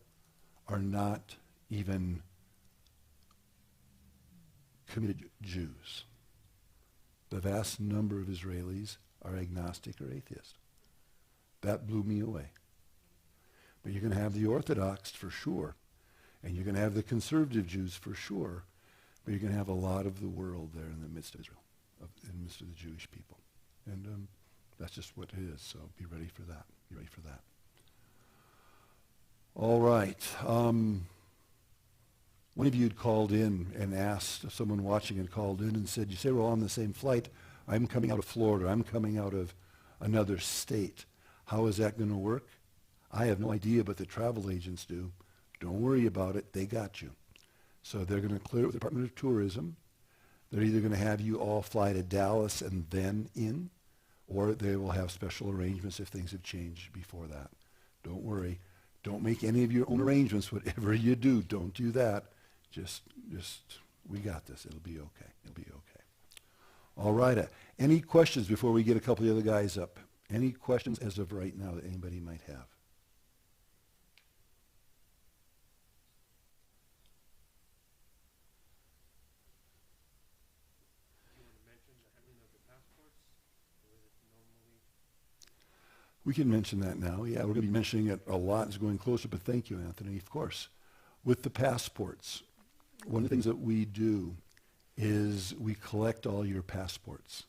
Speaker 1: are not even committed Jews. The vast number of Israelis are agnostic or atheist. That blew me away. But you're going to have the Orthodox for sure, and you're going to have the conservative Jews for sure, but you're going to have a lot of the world there in the midst of Israel, in the midst of the Jewish people. And that's just what it is, so be ready for that. Be ready for that. All right. One of you had called in and asked, someone watching had called in and said, you say we're all on the same flight. I'm coming out of Florida. I'm coming out of another state. How is that going to work? I have no idea, but the travel agents do. Don't worry about it. They got you. So they're going to clear it with the Department of Tourism. They're either going to have you all fly to Dallas and then in, or they will have special arrangements if things have changed before that. Don't worry. Don't make any of your own arrangements. Whatever you do, don't do that. Just, we got this. It'll be okay. It'll be okay. All right. Any questions before we get a couple of the other guys up? Any questions as of right now that anybody might have?
Speaker 3: You want to mention the handling of the passports? Or is it normally?
Speaker 1: We can mention that now. Yeah, we're going to be mentioning it a lot as going closer, but thank you, Anthony, of course. With the passports, one of the things that we do is we collect all your passports.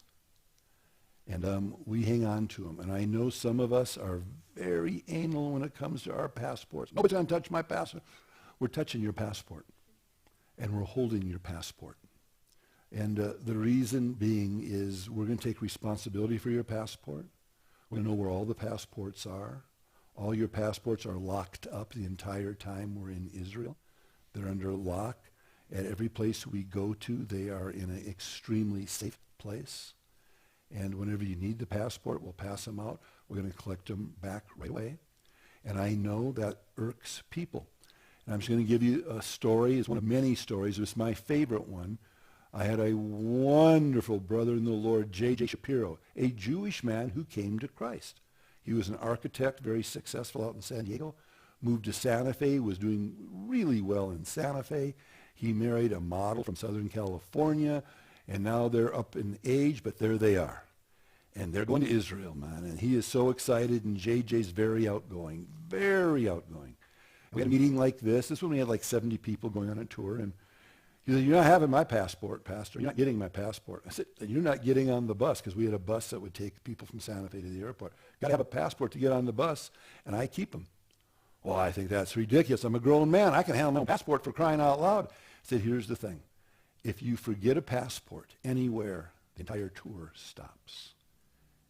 Speaker 1: And we hang on to them. And I know some of us are very anal when it comes to our passports. Nobody's going to touch my passport. We're touching your passport. And we're holding your passport. And the reason being is we're going to take responsibility for your passport. We're going to know where all the passports are. All your passports are locked up the entire time we're in Israel. They're under lock. At every place we go to, they are in an extremely safe place. And whenever you need the passport, we'll pass them out. We're going to collect them back right away. And I know that irks people. And I'm just going to give you a story. It's one of many stories. It's my favorite one. I had a wonderful brother in the Lord, J.J. Shapiro, a Jewish man who came to Christ. He was an architect, very successful out in San Diego, moved to Santa Fe, was doing really well in Santa Fe. He married a model from Southern California, and now they're up in age, but there they are. And they're going to Israel, man, and he is so excited, and JJ's very outgoing, very outgoing. We had a meeting like this. This one we had like 70 people going on a tour, and he said, you're not having my passport, Pastor. You're not getting my passport. I said, you're not getting on the bus, because we had a bus that would take people from Santa Fe to the airport. Got to have a passport to get on the bus, and I keep them. Well, I think that's ridiculous. I'm a grown man. I can handle my own passport, for crying out loud. I said, here's the thing. If you forget a passport anywhere, the entire tour stops.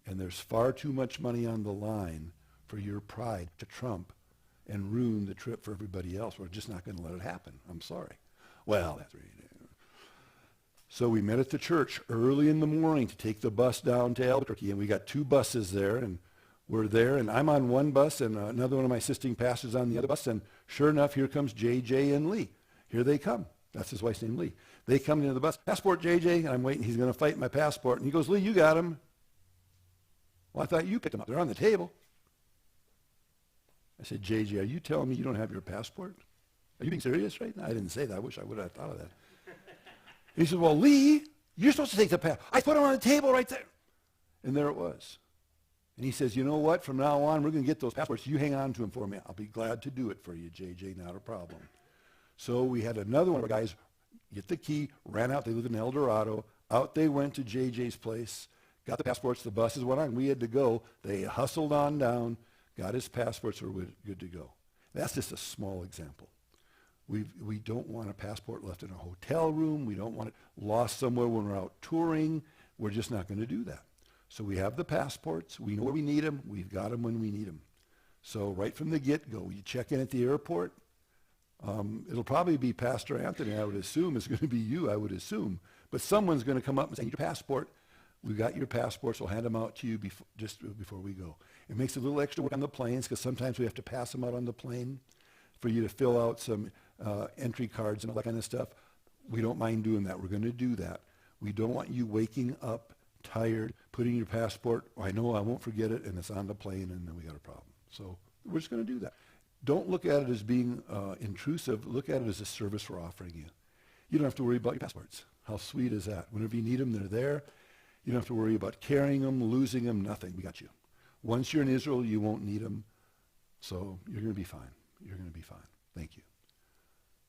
Speaker 1: And there's far too much money on the line for your pride to trump and ruin the trip for everybody else. We're just not going to let it happen. I'm sorry. Well, that's really... So we met at the church early in the morning to take the bus down to Albuquerque, and we got 2 buses there, and we're there, and I'm on one bus, and another one of my assisting pastors on the other bus, and sure enough, here comes JJ and Lee. Here they come. That's his wife's name, Lee. They come into the bus. Passport, JJ, and I'm waiting. He's going to fight my passport, and he goes, Lee, you got him. Well, I thought you picked them up. They're on the table. I said, JJ, are you telling me you don't have your passport? Are you being serious right now? I didn't say that. I wish I would have thought of that. He said, well, Lee, you're supposed to take the passport. I put it on the table right there. And there it was. And he says, you know what? From now on, we're going to get those passports. You hang on to them for me. I'll be glad to do it for you, JJ. Not a problem. So we had another one of our guys get the key, ran out. They lived in El Dorado. Out they went to JJ's place, got the passports. The buses went on. We had to go. They hustled on down, got his passports. We're good to go. That's just a small example. We don't want a passport left in a hotel room. We don't want it lost somewhere when we're out touring. We're just not going to do that. So we have the passports. We know where we need them. We've got them when we need them. So right from the get-go, you check in at the airport. It'll probably be Pastor Anthony, I would assume. It's going to be you, I would assume. But someone's going to come up and say, your passport. We've got your passports. We'll hand them out to you just before we go. It makes a little extra work on the planes because sometimes we have to pass them out on the plane for you to fill out some entry cards and all that kind of stuff. We don't mind doing that. We're going to do that. We don't want you waking up tired, putting your passport, I know I won't forget it, and it's on the plane, and then we got a problem. So We're just going to do that. Don't look at it as being intrusive. Look at it as a service we're offering you. You don't have to worry about your passports. How sweet is that? Whenever you need them, they're there. You don't have to worry about carrying them, losing them, nothing. We got you. Once you're in Israel, you won't need them. So you're going to be fine. You're going to be fine. Thank you.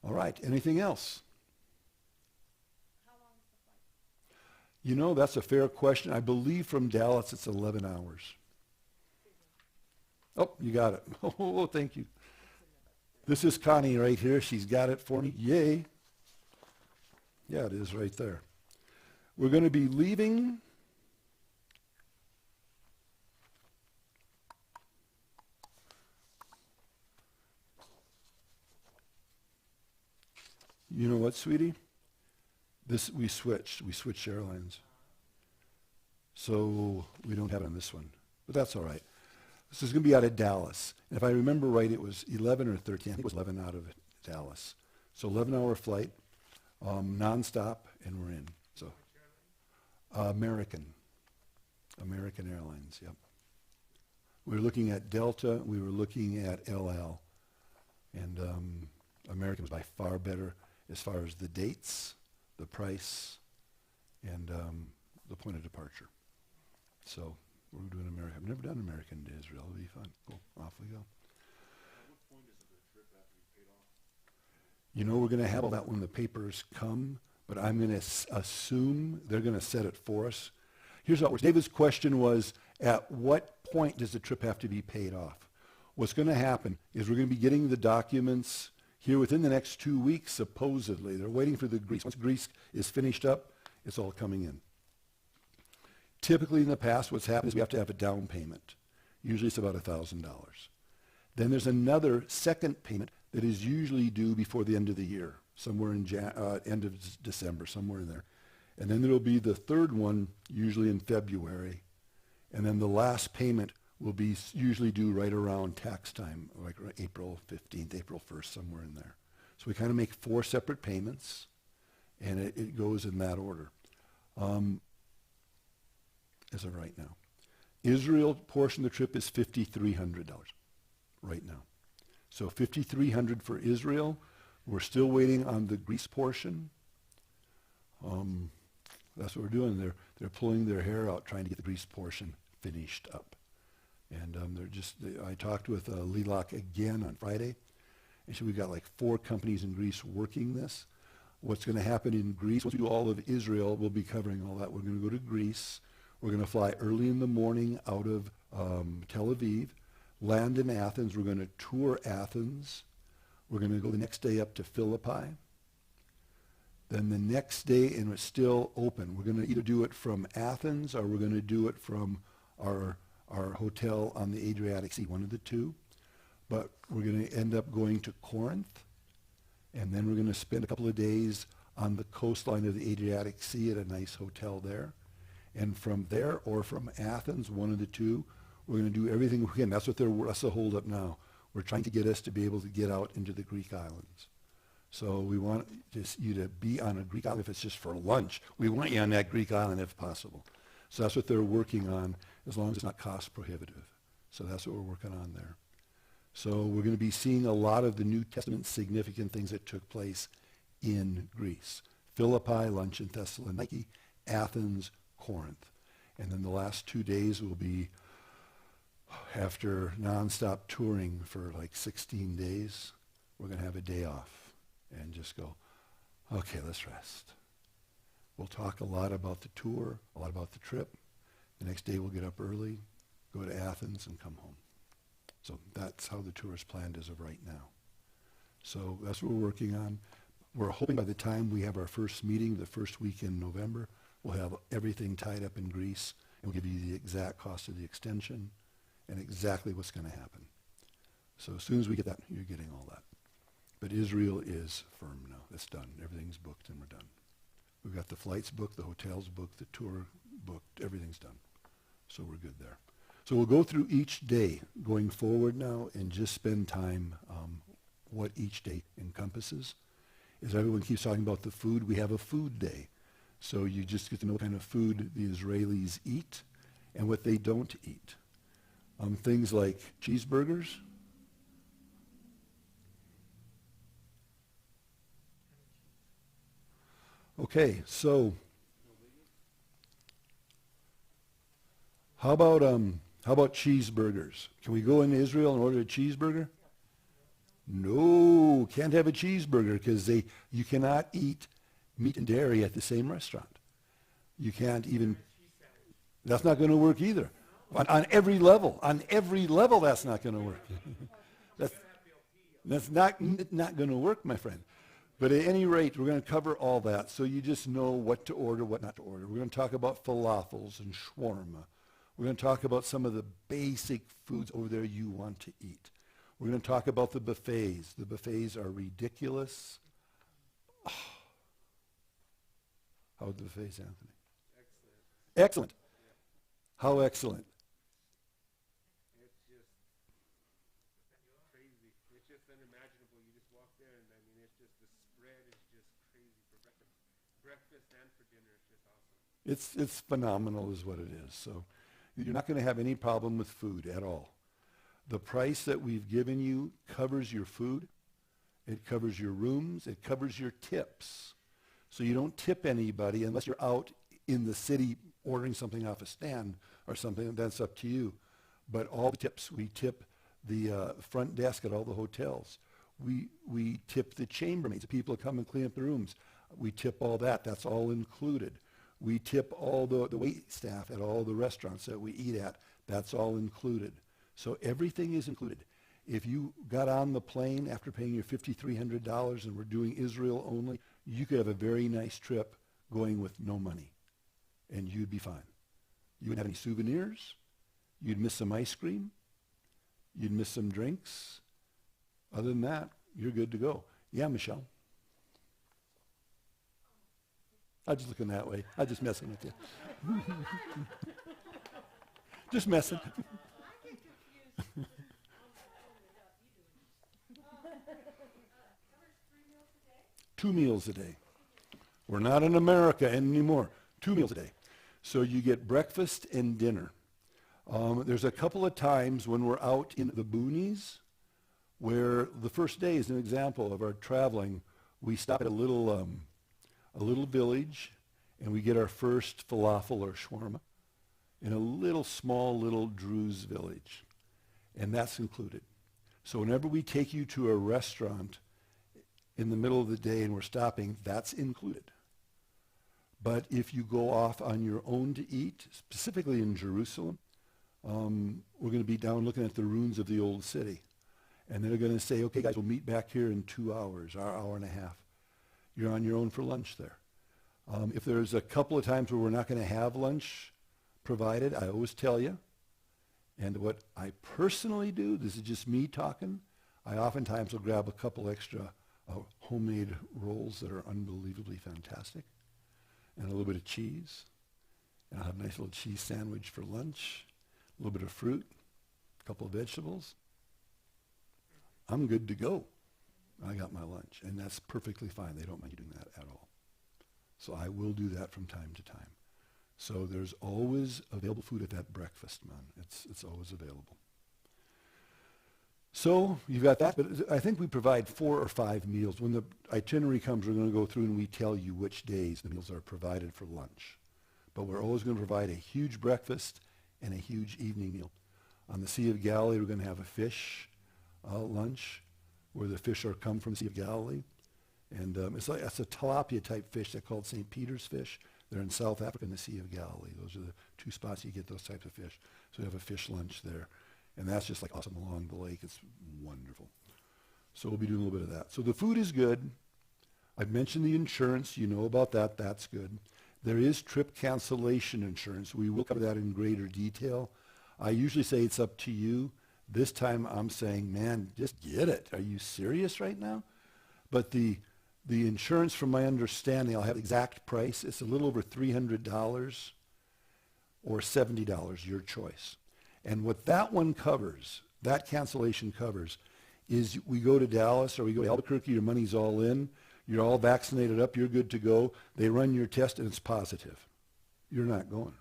Speaker 1: All right. Anything else?
Speaker 6: How long is the flight?
Speaker 1: You know, that's a fair question. I believe from Dallas it's 11 hours. Oh, you got it. Oh, thank you. This is Connie right here. She's got it for me. Yay. Yeah, it is right there. We're going to be leaving You know what, sweetie? We switched airlines. So we don't have it on this one. But that's all right. This is going to be out of Dallas. And if I remember right, it was 11 or 13. I think it was 11 out of Dallas. So 11-hour flight, nonstop, and we're in. So American Airlines, yep. We were looking at Delta. We were looking at El Al. And American was by far better as far as the dates, the price, and the point of departure. So we're doing American. I've never done American to Israel. It'll be fun. Cool. Off we go.
Speaker 7: At what point does the trip have to be paid off?
Speaker 1: You know, we're going to have all that when the papers come, but I'm going to assume they're going to set it for us. Here's what David's question was, at what point does the trip have to be paid off? What's going to happen is we're going to be getting the documents here within the next 2 weeks, supposedly. They're waiting for the Greece. Once Greece is finished up, it's all coming in. Typically in the past, what's happened is we have to have a down payment. Usually it's about $1,000. Then there's another second payment that is usually due before the end of the year, somewhere in end of December, somewhere in there. And then there'll be the third one, usually in February. And then the last payment will be usually due right around tax time, like April 15th, April 1st, somewhere in there. So we kind of make 4 separate payments, and it goes in that order. As of right now. Israel portion of the trip is $5,300 right now. So $5,300 for Israel. We're still waiting on the Greece portion. That's what we're doing. They're pulling their hair out trying to get the Greece portion finished up. And I talked with Lilach again on Friday, and so we've got like 4 companies in Greece working this. What's going to happen in Greece, once we do all of Israel, we'll be covering all that. We're going to go to Greece. We're going to fly early in the morning out of Tel Aviv, land in Athens. We're going to tour Athens. We're going to go the next day up to Philippi. Then the next day, and it's still open, we're going to either do it from Athens or we're going to do it from our hotel on the Adriatic Sea, one of the two. But we're going to end up going to Corinth, and then we're going to spend a couple of days on the coastline of the Adriatic Sea at a nice hotel there. And from there, or from Athens, one of the two, we're going to do everything we can. That's the hold up now. We're trying to get us to be able to get out into the Greek islands. So we want you to be on a Greek island if it's just for lunch. We want you on that Greek island if possible. So that's what they're working on, as long as it's not cost prohibitive. So that's what we're working on there. So we're going to be seeing a lot of the New Testament significant things that took place in Greece. Philippi, lunch in Thessaloniki, Athens, Corinth. And then the last 2 days will be, after nonstop touring for like 16 days, we're going to have a day off and just go, okay, let's rest. We'll talk a lot about the tour, a lot about the trip. The next day we'll get up early, go to Athens, and come home. So that's how the tour is planned as of right now. So that's what we're working on. We're hoping by the time we have our first meeting, the first week in November, we'll have everything tied up in Greece, and we'll give you the exact cost of the extension and exactly what's going to happen. So as soon as we get that, you're getting all that. But Israel is firm now. It's done. Everything's booked, and we're done. We've got the flights booked, the hotels booked, the tour booked. Everything's done. So we're good there. So we'll go through each day going forward now and just spend time what each day encompasses. As everyone keeps talking about the food, we have a food day. So you just get to know what kind of food the Israelis eat and what they don't eat. Things like cheeseburgers, Okay, so how about cheeseburgers? Can we go into Israel and order a cheeseburger? No, can't have a cheeseburger because you cannot eat meat and dairy at the same restaurant. You can't even. That's not going to work either. On every level, that's not going to work. that's not going to work, my friend. But at any rate, we're going to cover all that so you just know what to order, what not to order. We're going to talk about falafels and shawarma. We're going to talk about some of the basic foods over there you want to eat. We're going to talk about the buffets. The buffets are ridiculous. Oh. How are the buffets, Anthony? Excellent. How excellent?
Speaker 3: It's just crazy. It's just unimaginable. You just walk there, and I mean, it's just the spread is just crazy for breakfast and for dinner. It's just awesome.
Speaker 1: It's phenomenal, is what it is. So you're not going to have any problem with food at all. The price that we've given you covers your food. It covers your rooms. It covers your tips. So you don't tip anybody unless you're out in the city ordering something off a stand or something. That's up to you. But all the tips, we tip the front desk at all the hotels. We tip the chambermaids, the people who come and clean up the rooms. We tip all that. That's all included. We tip all the wait staff at all the restaurants that we eat at. That's all included. So everything is included. If you got on the plane after paying your $5,300 and we're doing Israel only, you could have a very nice trip going with no money, and you'd be fine. You wouldn't have any souvenirs. You'd miss some ice cream. You'd miss some drinks. Other than that, you're good to go. Yeah, Michelle? I'm just looking that way. I'm just messing with you. Just messing. Two meals a day. We're not in America anymore. 2 meals a day. So you get breakfast and dinner. There's a couple of times when we're out in the boonies where the first day is an example of our traveling. We stop at a little village and we get our first falafel or shawarma in a small Druze village. And that's included. So whenever we take you to a restaurant in the middle of the day and we're stopping, that's included. But if you go off on your own to eat, specifically in Jerusalem, we're going to be down looking at the ruins of the old city. And they're going to say, okay, guys, we'll meet back here in 2 hours, or hour and a half. You're on your own for lunch there. If there's a couple of times where we're not going to have lunch provided, I always tell you. And what I personally do, this is just me talking, I oftentimes will grab a couple extra homemade rolls that are unbelievably fantastic, and a little bit of cheese. And I'll have a nice little cheese sandwich for lunch, a little bit of fruit, a couple of vegetables. I'm good to go. I got my lunch, and that's perfectly fine. They don't mind you doing that at all. So I will do that from time to time. So there's always available food at that breakfast, man. It's always available. So you've got that, but I think we provide 4 or 5 meals. When the itinerary comes, we're going to go through and we tell you which days the meals are provided for lunch. But we're always going to provide a huge breakfast and a huge evening meal. On the Sea of Galilee, we're going to have a fish lunch, where the fish are come from the Sea of Galilee. And it's a tilapia type fish. They're called St. Peter's fish. They're in South Africa and the Sea of Galilee. Those are the 2 spots you get those types of fish. So we have a fish lunch there. And that's just like awesome along the lake. It's wonderful. So we'll be doing a little bit of that. So the food is good. I've mentioned the insurance. You know about that. That's good. There is trip cancellation insurance. We will cover that in greater detail. I usually say it's up to you. This time I'm saying, man, just get it. Are you serious right now? But the insurance, from my understanding, I'll have the exact price. It's a little over $300 or $70, your choice. And what that one covers, that cancellation covers, is we go to Dallas or we go to Albuquerque, your money's all in, you're all vaccinated up, you're good to go. They run your test and it's positive. You're not going.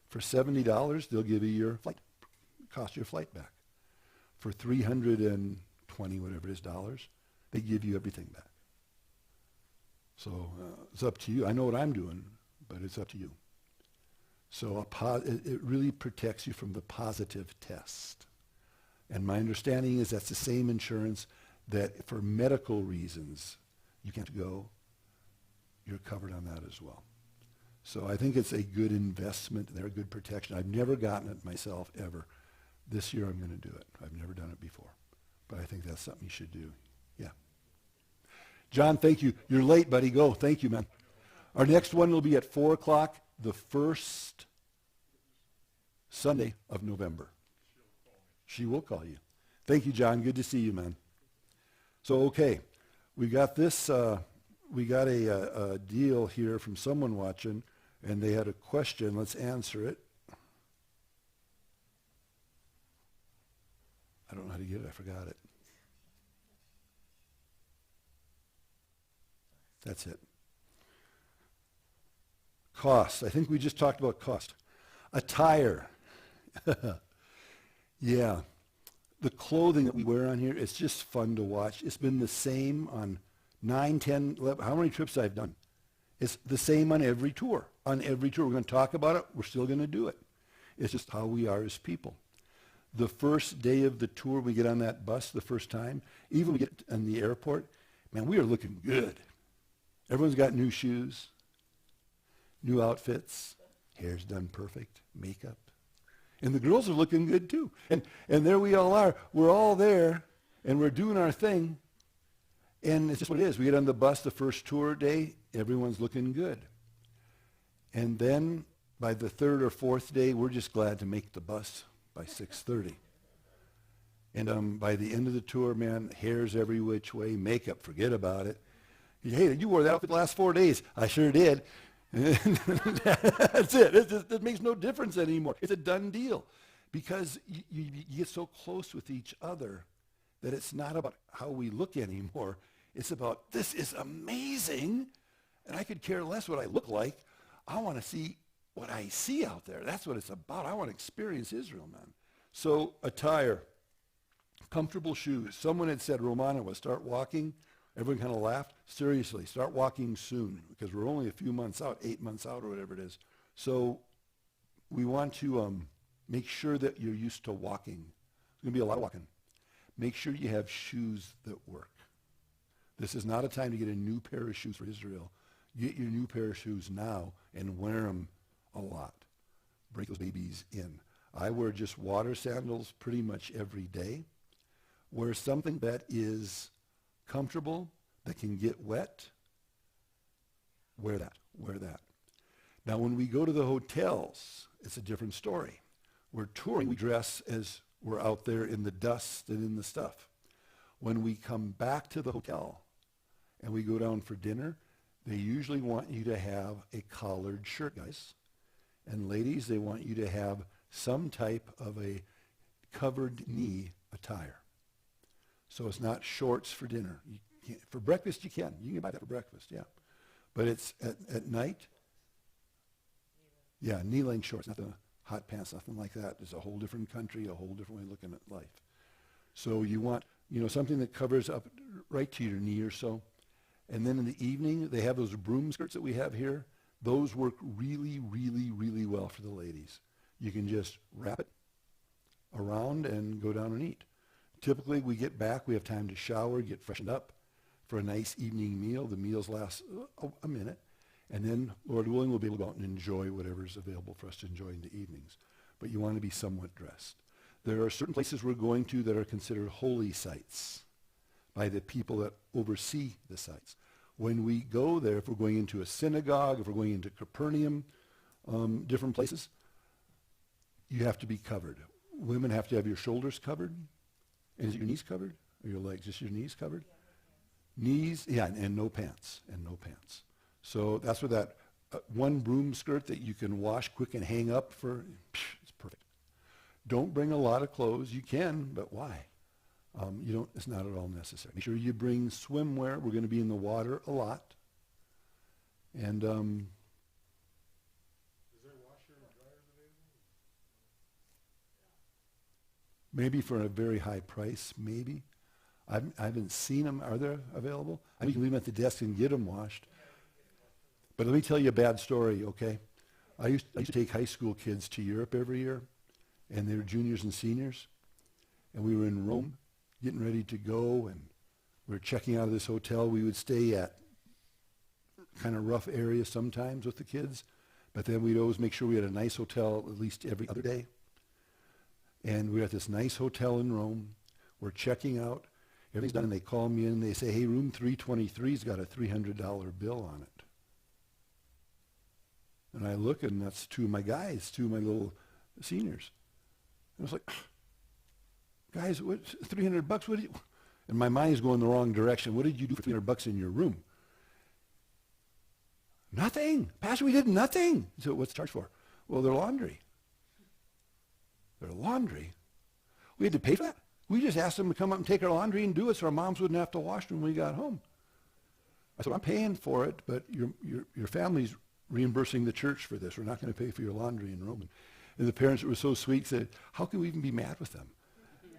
Speaker 1: For $70, they'll give you your flight, cost your flight back. For $320, whatever it is, they give you everything back. So it's up to you. I know what I'm doing, but it's up to you. So it really protects you from the positive test. And my understanding is that's the same insurance that for medical reasons you can't go. You're covered on that as well. So I think it's a good investment. They're a good protection. I've never gotten it myself ever. This year I'm going to do it. I've never done it before. But I think that's something you should do. Yeah. John, thank you. You're late, buddy. Go. Thank you, man. Our next one will be at 4 o'clock, the first Sunday of November. She will call you. Thank you, John. Good to see you, man. So, okay. We got this. We got a deal here from someone watching, and they had a question. Let's answer it. I don't know how to get it. I forgot it. That's it. Cost. I think we just talked about cost. Attire. Yeah. The clothing that we wear on here, it's just fun to watch. It's been the same on 9, 10, 11, how many trips I've done. It's the same on every tour. On every tour. We're going to talk about it. We're still going to do it. It's just how we are as people. The first day of the tour, we get on that bus the first time. Even when we get in the airport, man, we are looking good. Everyone's got new shoes, new outfits, hair's done perfect, makeup. And the girls are looking good too. And there we all are. We're all there, and we're doing our thing. And it's just what it is. We get on the bus the first tour day, everyone's looking good. And then by the third or fourth day, we're just glad to make the bus by 6:30. And by the end of the tour, man, hair's every which way, makeup, forget about it. Hey, you wore that outfit the last 4 days. I sure did. That's it. It makes no difference anymore. It's a done deal because you get so close with each other that it's not about how we look anymore. It's about, this is amazing, and I could care less what I look like. I want to see what I see out there. That's what it's about. I want to experience Israel, man. So attire, comfortable shoes. Someone had said, Romana, start walking. Everyone kind of laughed. Seriously, start walking soon because we're only a few months out, 8 months out or whatever it is. So we want to make sure that you're used to walking. There's going to be a lot of walking. Make sure you have shoes that work. This is not a time to get a new pair of shoes for Israel. Get your new pair of shoes now and wear them a lot. Break those babies in. I wear just water sandals pretty much every day. Wear something that is comfortable, that can get wet. Wear that. Wear that. Now, when we go to the hotels, it's a different story. We're touring. We dress as we're out there in the dust and in the stuff. When we come back to the hotel and we go down for dinner, they usually want you to have a collared shirt, guys. And ladies, they want you to have some type of a covered knee attire. So it's not shorts for dinner. For breakfast, you can. You can buy that for breakfast, yeah. But it's at night, yeah, knee-length shorts, not the hot pants, nothing like that. It's a whole different country, a whole different way of looking at life. So you want, something that covers up right to your knee or so. And then in the evening, they have those broom skirts that we have here. Those work really, really, really well for the ladies. You can just wrap it around and go down and eat. Typically, we get back, we have time to shower, get freshened up for a nice evening meal. The meals last a minute. And then, Lord willing, we'll be able to go out and enjoy whatever's available for us to enjoy in the evenings. But you want to be somewhat dressed. There are certain places we're going to that are considered holy sites by the people that oversee the sites. When we go there, if we're going into a synagogue, if we're going into Capernaum, different places, you have to be covered. Women have to have your shoulders covered. And is it your knees covered? Or your legs? Just your knees covered? Knees, yeah, and no pants. And no pants. So that's where that one broom skirt that you can wash quick and hang up for, it's perfect. Don't bring a lot of clothes. You can, but why? It's not at all necessary. Make sure you bring swimwear. We're going to be in the water a lot. And
Speaker 7: Is there washer and dryers available?
Speaker 1: maybe for a very high price, maybe. I haven't seen them. Are they available? I mean, you can leave them at the desk and get them washed. But let me tell you a bad story, okay? I used to take high school kids to Europe every year, and they were juniors and seniors, and we were in Rome getting ready to go, and we were checking out of this hotel. We would stay at kind of rough areas sometimes with the kids, but then we'd always make sure we had a nice hotel at least every other day. And we were at this nice hotel in Rome. We're checking out. Everything's done, and they call me in, and they say, hey, room 323's got a $300 bill on it. And I look, and that's two of my guys, two of my little seniors. And I was like, guys, what, $300? What did you? And my mind is going the wrong direction. What did you do for $300 in your room? Nothing. Pastor, we did nothing. So what's the charge for? Well, their laundry. Their laundry. We had to pay for that. We just asked them to come up and take our laundry and do it so our moms wouldn't have to wash when we got home. I said, I'm paying for it, but your family's reimbursing the church for this. We're not going to pay for your laundry in Rome. And the parents were so sweet said, how can we even be mad with them?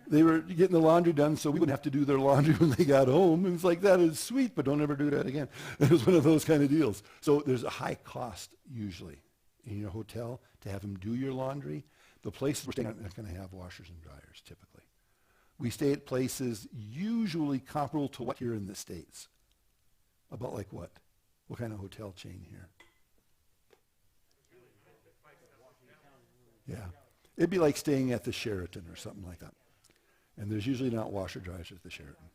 Speaker 1: They were getting the laundry done so we wouldn't have to do their laundry when they got home. And it's like, that is sweet, but don't ever do that again. It was one of those kind of deals. So there's a high cost usually in your hotel to have them do your laundry. The places we're staying at are not going to have washers and dryers typically. We stay at places usually comparable to what here in the States. About like what? What kind of hotel chain here? Yeah. It'd be like staying at the Sheraton or something like that. And there's usually not washer dryers at the Sheraton.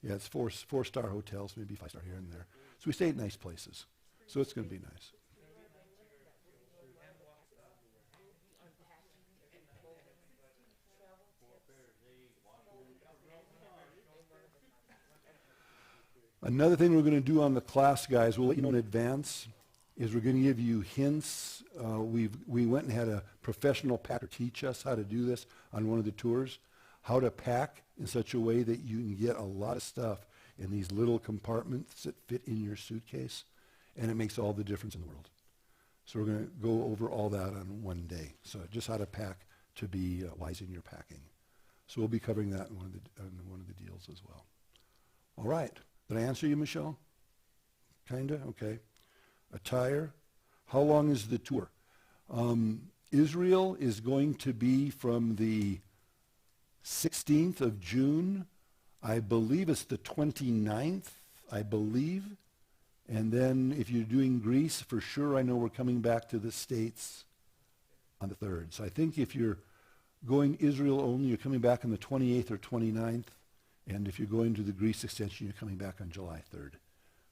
Speaker 1: Yeah, it's four-star hotels, maybe 5-star here and there. So we stay at nice places. So it's going to be nice. Another thing we're going to do on the class, guys, we'll let you know in advance, is we're going to give you hints. We went and had a professional packer teach us how to do this on one of the tours, how to pack in such a way that you can get a lot of stuff in these little compartments that fit in your suitcase, and it makes all the difference in the world. So we're going to go over all that on one day. So just how to pack to be wise in your packing. So we'll be covering that in one of the deals as well. All right. Did I answer you, Michelle? Kinda? Okay. Attire. How long is the tour? Israel is going to be from the 16th of June. I believe it's the 29th, I believe. And then if you're doing Greece, for sure I know we're coming back to the States on the 3rd. So I think if you're going Israel only, you're coming back on the 28th or 29th. And if you're going to the Greece extension, you're coming back on July 3rd.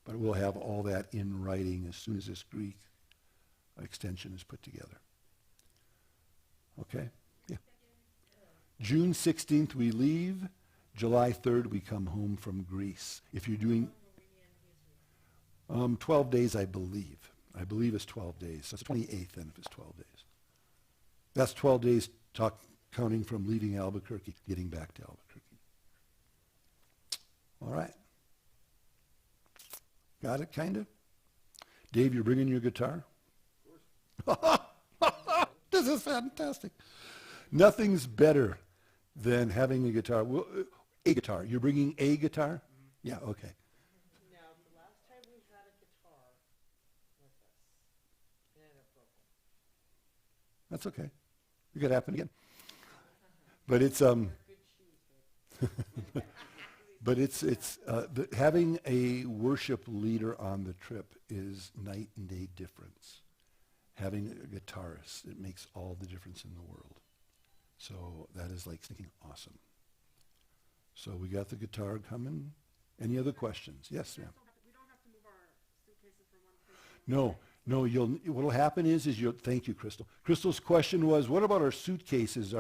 Speaker 1: But we'll have all that in writing as soon as this Greek extension is put together. Okay? Yeah. June 16th we leave. July 3rd we come home from Greece. If you're doing 12 days, I believe. I believe it's 12 days. So it's 28th then if it's 12 days. That's 12 days counting from leaving Albuquerque, getting back to Albuquerque. All right. Got it, kind of? Dave, you're bringing your guitar? Of course. This is fantastic. Nothing's better than having a guitar. Well, a guitar. You're bringing a guitar? Mm-hmm. Yeah, okay.
Speaker 6: Now, the last time we had a guitar with us, it ended up broken.
Speaker 1: That's okay. It could happen again. But it's
Speaker 6: Good shoes, babe.
Speaker 1: but having a worship leader on the trip is night and day difference. Having a guitarist, it makes all the difference in the world. So that is like thinking awesome. So we got the guitar coming. Any other questions? Yes, ma'am.
Speaker 6: We don't have to move our suitcases from one place to another.
Speaker 1: No. What'll happen is thank you, Crystal. Crystal's question was, what about our suitcases?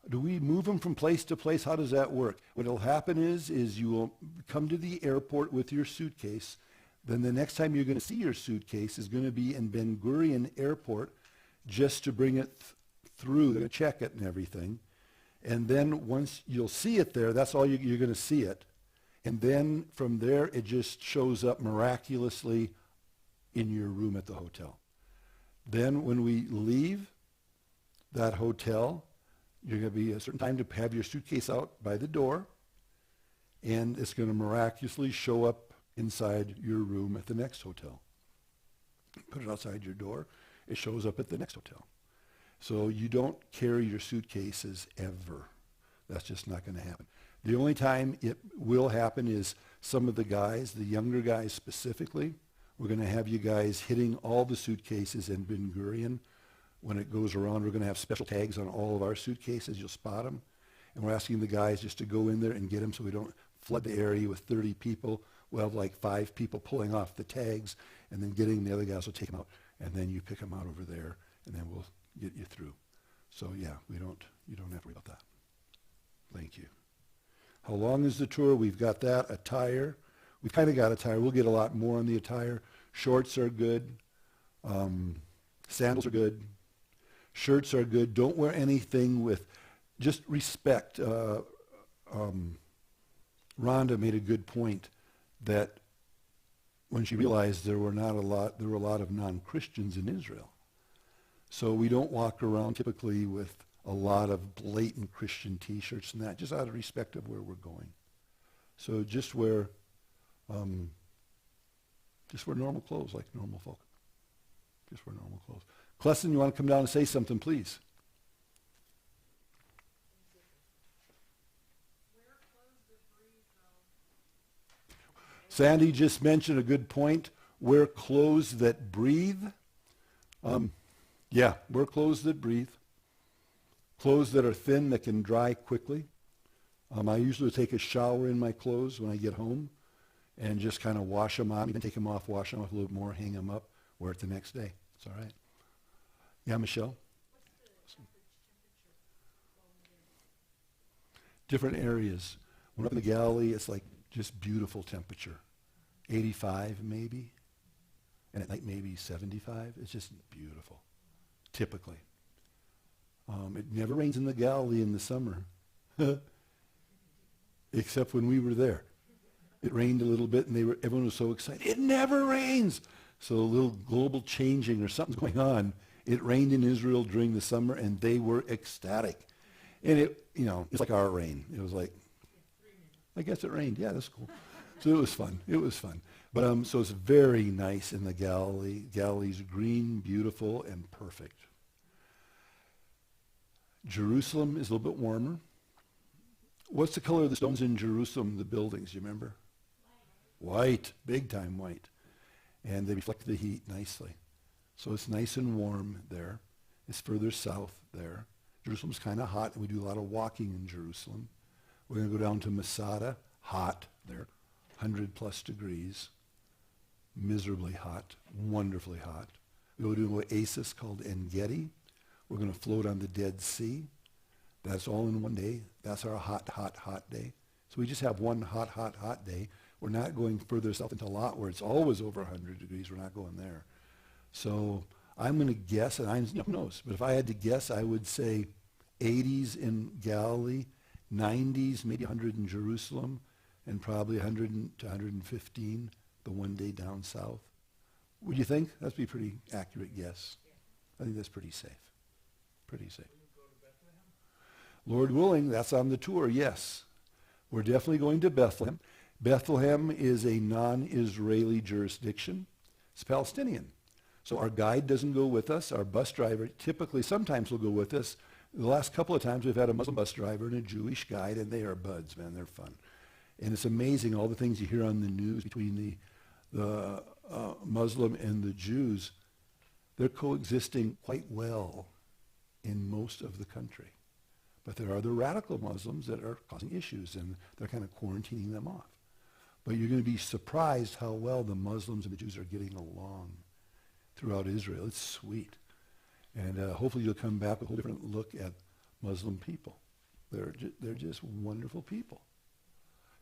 Speaker 1: Do we move them from place to place? How does that work? What'll happen is you will come to the airport with your suitcase. Then the next time you're going to see your suitcase is going to be in Ben Gurion Airport just to bring it through. They're going to check it and everything. And then once you'll see it there, that's all you're going to see it. And then from there, it just shows up miraculously in your room at the hotel. Then when we leave that hotel, you're going to be a certain time to have your suitcase out by the door, and it's going to miraculously show up inside your room at the next hotel. put it outside your door. It shows up at the next hotel. So you don't carry your suitcases ever. That's just not going to happen. The only time it will happen is some of the guys, the younger guys specifically, we're going to have you guys hitting all the suitcases in Ben Gurion. When it goes around, we're going to have special tags on all of our suitcases. You'll spot them. And we're asking the guys just to go in there and get them so we don't flood the area with 30 people. We'll have like 5 people pulling off the tags and then getting the other guys will take them out. And then you pick them out over there and then we'll get you through. So yeah, you don't have to worry about that. Thank you. How long is the tour? We've got that. Attire. We've kind of got attire. We'll get a lot more on the attire. Shorts are good. Sandals are good. Shirts are good. Don't wear anything with, just respect. Rhonda made a good point that when she realized there were a lot of non-Christians in Israel. So we don't walk around typically with a lot of blatant Christian T-shirts and that, just out of respect of where we're going. So just wear normal clothes like normal folk. Just wear normal clothes. Clesson, you want to come down and say something, please? Sandy just mentioned a good point. Wear clothes that breathe. Yeah, wear clothes that breathe. Clothes that are thin, that can dry quickly. I usually take a shower in my clothes when I get home and just kind of wash them out. Even take them off, wash them off a little more, hang them up, wear it the next day. It's all right. Yeah, Michelle? Different areas. When we're up in the Galilee, it's like just beautiful temperature. 85 maybe. And at night maybe 75. It's just beautiful, typically. It never rains in the Galilee in the summer, except when we were there. It rained a little bit, and everyone was so excited. It never rains! So a little global changing or something's going on. It rained in Israel during the summer, and they were ecstatic. And it's like our rain. It was like, I guess it rained. Yeah, that's cool. So it was fun. It was fun. But so it's very nice in the Galilee. Galilee's green, beautiful, and perfect. Jerusalem is a little bit warmer. What's the color of the stones in Jerusalem, the buildings, you remember? White, big time white. And they reflect the heat nicely. So it's nice and warm there. It's further south there. Jerusalem's kind of hot, and we do a lot of walking in Jerusalem. We're going to go down to Masada, hot there, 100 plus degrees, miserably hot, wonderfully hot. We go to an oasis called En-Gedi. We're going to float on the Dead Sea. That's all in one day. That's our hot, hot, hot day. So we just have one hot, hot, hot day. We're not going further south into Lot where it's always over 100 degrees. We're not going there. So I'm going to guess, and who knows, but if I had to guess, I would say 80s in Galilee, 90s, maybe 100 in Jerusalem, and probably 100 to 115 the one day down south. Would you think? That'd be a pretty accurate guess. I think that's pretty safe. Pretty safe. Lord willing, that's on the tour, yes. We're definitely going to Bethlehem. Bethlehem is a non-Israeli jurisdiction. It's Palestinian. So our guide doesn't go with us. Our bus driver typically sometimes will go with us. The last couple of times we've had a Muslim bus driver and a Jewish guide, and they are buds, man. They're fun. And it's amazing all the things you hear on the news between the Muslim and the Jews. They're coexisting quite well in most of the country. But there are the radical Muslims that are causing issues, and they're kind of quarantining them off. But you're going to be surprised how well the Muslims and the Jews are getting along throughout Israel. It's sweet. And hopefully you'll come back with a whole different look at Muslim people. They're just wonderful people.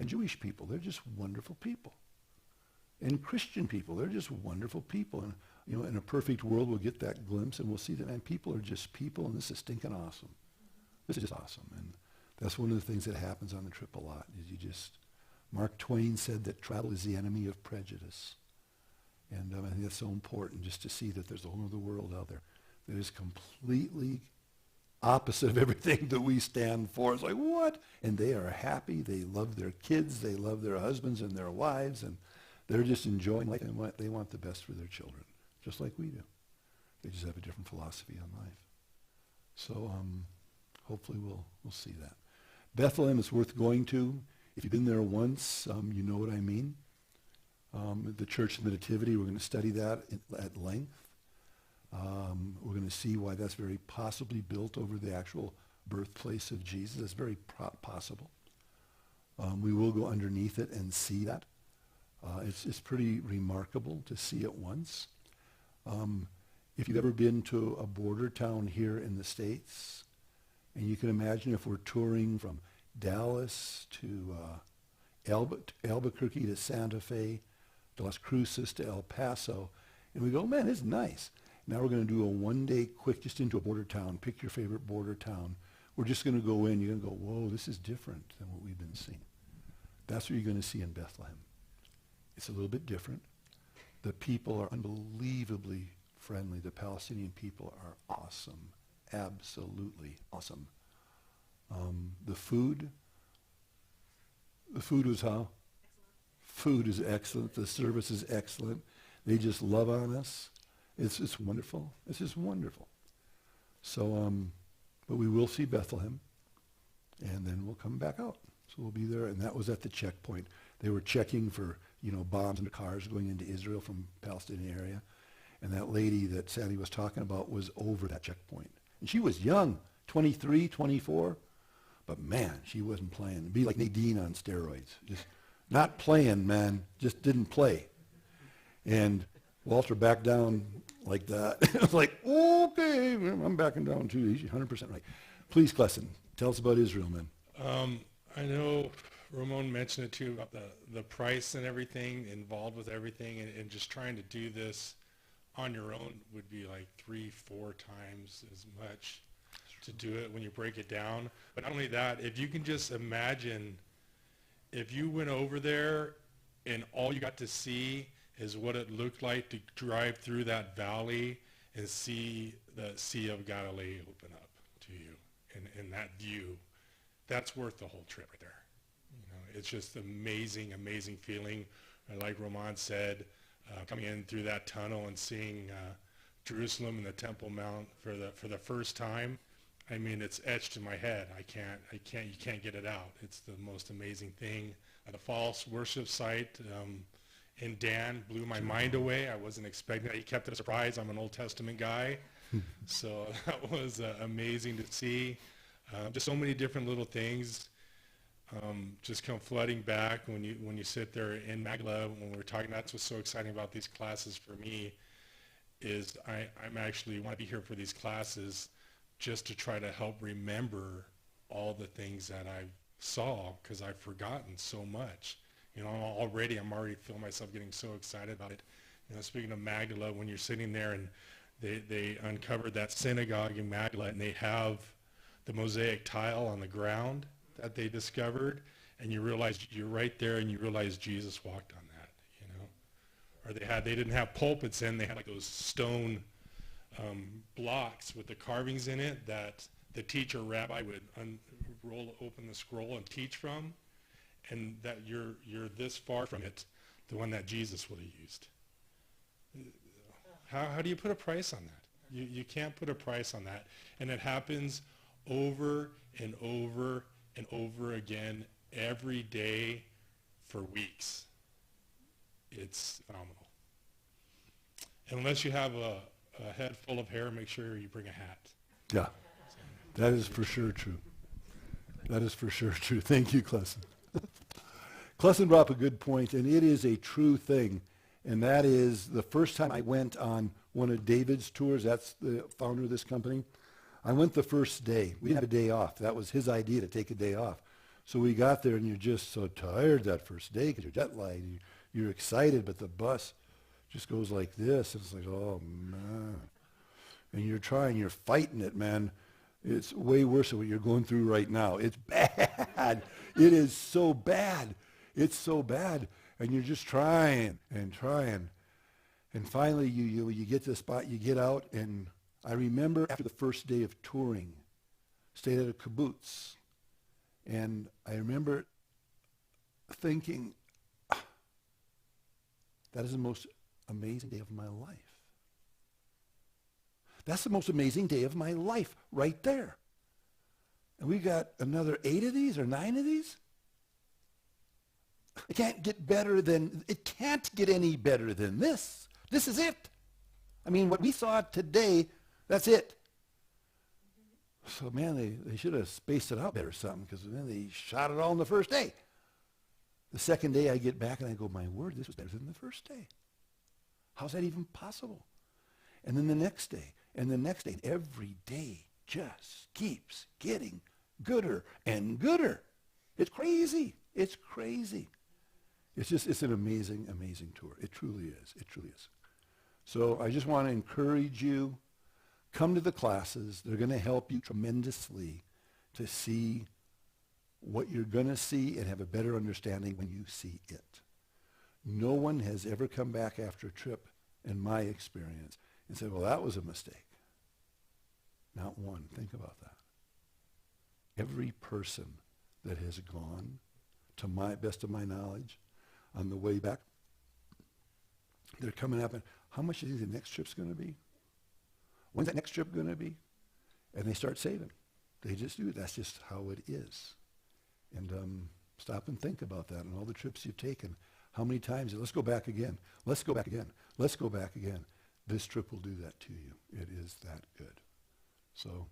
Speaker 1: And Jewish people, they're just wonderful people. And Christian people, they're just wonderful people. And in a perfect world, we'll get that glimpse and we'll see that, man, people are just people, and this is stinking awesome. This is just awesome. And that's one of the things that happens on the trip a lot, is Mark Twain said that travel is the enemy of prejudice. And I think that's so important, just to see that there's a whole other world out there that is completely opposite of everything that we stand for. It's like, what? And they are happy. They love their kids. They love their husbands and their wives. And they're just enjoying life, and they want the best for their children. just like we do. They just have a different philosophy on life. So hopefully we'll see that. Bethlehem is worth going to. If you've been there once, you know what I mean. The Church of the Nativity, we're going to study that at length. We're going to see why that's very possibly built over the actual birthplace of Jesus. That's very possible. We will go underneath it and see that. It's pretty remarkable to see it once. If you've ever been to a border town here in the States, and you can imagine if we're touring from Dallas to Albuquerque to Santa Fe, to Las Cruces to El Paso, and we go, man, it's nice. Now we're going to do a one-day quick just into a border town. Pick your favorite border town. We're just going to go in. You're going to go, whoa, this is different than what we've been seeing. That's what you're going to see in Bethlehem. It's a little bit different. The people are unbelievably friendly. The Palestinian people are awesome, absolutely awesome. The food was how? Food is excellent. The service is excellent. They just love on us. It's wonderful. It's just wonderful. So, but we will see Bethlehem, and then we'll come back out. So we'll be there, and that was at the checkpoint. They were checking for, bombs into cars going into Israel from Palestinian area. And that lady that Sandy was talking about was over that checkpoint. And she was young, 23, 24. But man, she wasn't playing. It'd be like Nadine on steroids. Just not playing, man. Just didn't play. And Walter backed down like that. I was like, okay, I'm backing down too. He's 100% right. Please, Klesson, tell us about Israel, man.
Speaker 8: I know Ramon mentioned it too about the price and everything involved with everything, and just trying to do this on your own would be like 3-4 times as much to do it when you break it down. But not only that, if you can just imagine if you went over there and all you got to see is what it looked like to drive through that valley and see the Sea of Galilee open up to you and that view, that's worth the whole trip right there. It's just amazing, amazing feeling. Like Roman said, coming in through that tunnel and seeing Jerusalem and the Temple Mount for the first time. I mean, it's etched in my head. You can't get it out. It's the most amazing thing. The false worship site in Dan blew my mind away. I wasn't expecting that. He kept it a surprise. I'm an Old Testament guy. So that was amazing to see. Just so many different little things just come flooding back when you sit there in Magdala. When we're talking, that's what's so exciting about these classes for me, is I'm actually want to be here for these classes just to try to help remember all the things that I saw, because I've forgotten so much. I'm already feeling myself getting so excited about it. Speaking of Magdala, when you're sitting there and they uncovered that synagogue in Magdala, and they have the mosaic tile on the ground that they discovered, and you realize you're right there, and you realize Jesus walked on that, or they didn't have pulpits in, they had like those stone blocks with the carvings in it that the teacher rabbi would roll open the scroll and teach from, and that you're this far from it, the one that Jesus would have used. How do you put a price on that? You can't put a price on that. And it happens over and over and over again every day for weeks. It's phenomenal. Unless you have a head full of hair, make sure you bring a hat.
Speaker 1: Yeah, that is for sure true. That is for sure true. Thank you, Klesson. Klesson brought up a good point, and it is a true thing. And that is the first time I went on one of David's tours, that's the founder of this company, I went the first day. We didn't have a day off. That was his idea, to take a day off. So we got there, and you're just so tired that first day because you're jet lagged. You're excited, but the bus just goes like this. And it's like, oh, man. And you're fighting it, man. It's way worse than what you're going through right now. It's bad. It is so bad. It's so bad. And you're just trying and trying. And finally, you get to the spot, you get out, and I remember after the first day of touring, stayed at a kibbutz, and I remember thinking, that is the most amazing day of my life. That's the most amazing day of my life right there. And we got another 8 of these or 9 of these. It can't get any better than this. This is it. I mean, what we saw today, that's it. So, man, they should have spaced it out better or something, because then they shot it all on the first day. The second day I get back and I go, my word, this was better than the first day. How's that even possible? And then the next day, and the next day, and every day just keeps getting gooder and gooder. It's crazy. It's crazy. It's an amazing, amazing tour. It truly is. It truly is. So I just want to encourage you, come to the classes. They're going to help you tremendously to see what you're going to see and have a better understanding when you see it. No one has ever come back after a trip, in my experience, and said, well, that was a mistake. Not one. Think about that. Every person that has gone, to my best of my knowledge, on the way back, they're coming up and, how much do you think the next trip's going to be? When's that next trip going to be? And they start saving. They just do. That's just how it is. And stop and think about that and all the trips you've taken. How many times? Let's go back again. Let's go back again. Let's go back again. This trip will do that to you. It is that good. So,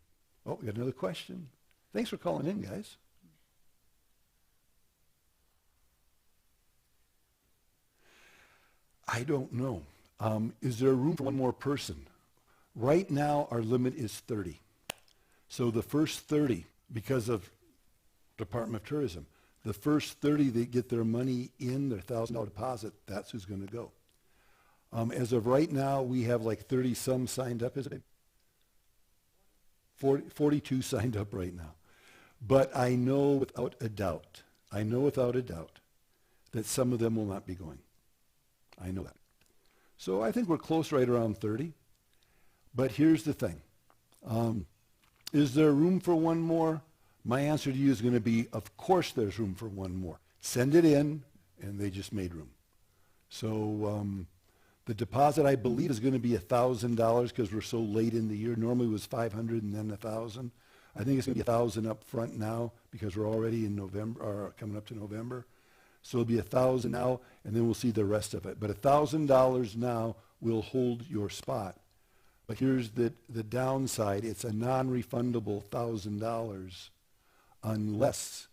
Speaker 1: oh, we got another question. Thanks for calling in, guys. I don't know. Is there room for one more person? Right now, our limit is 30. So the first 30, because of Department of Tourism, the first 30 that get their money in, their $1,000 deposit, that's who's going to go. As of right now, we have like 30-some signed up, is it? 42 signed up right now. But I know without a doubt, that some of them will not be going. I know that. So I think we're close right around 30. But here's the thing. Is there room for one more? My answer to you is going to be, of course there's room for one more. Send it in, and they just made room. So the deposit, I believe, is going to be $1,000 because we're so late in the year. Normally it was $500 and then $1,000. I think it's going to be $1,000 up front now because we're already in November, or coming up to November. So it'll be $1,000 now, and then we'll see the rest of it. But $1,000 now will hold your spot. But here's the downside. It's a non-refundable $1,000 unless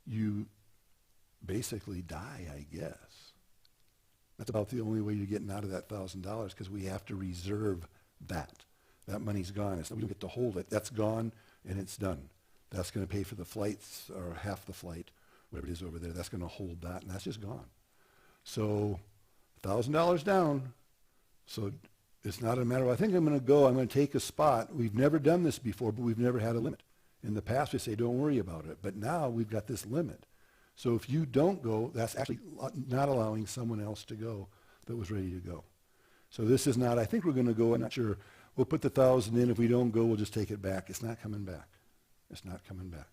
Speaker 1: you basically die, I guess. That's about the only way you're getting out of that $1,000 because we have to reserve that. That money's gone. We don't get to hold it. That's gone, and it's done. That's going to pay for the flights, or half the flight, whatever it is over there. That's going to hold that, and that's just gone. So $1,000 down. So it's not a matter of, I think I'm going to take a spot. We've never done this before, but we've never had a limit. In the past, we say, don't worry about it. But now we've got this limit. So if you don't go, that's actually not allowing someone else to go that was ready to go. So this is not, I think we're going to go, I'm not sure. We'll put the 1,000 in. If we don't go, we'll just take it back. It's not coming back. It's not coming back.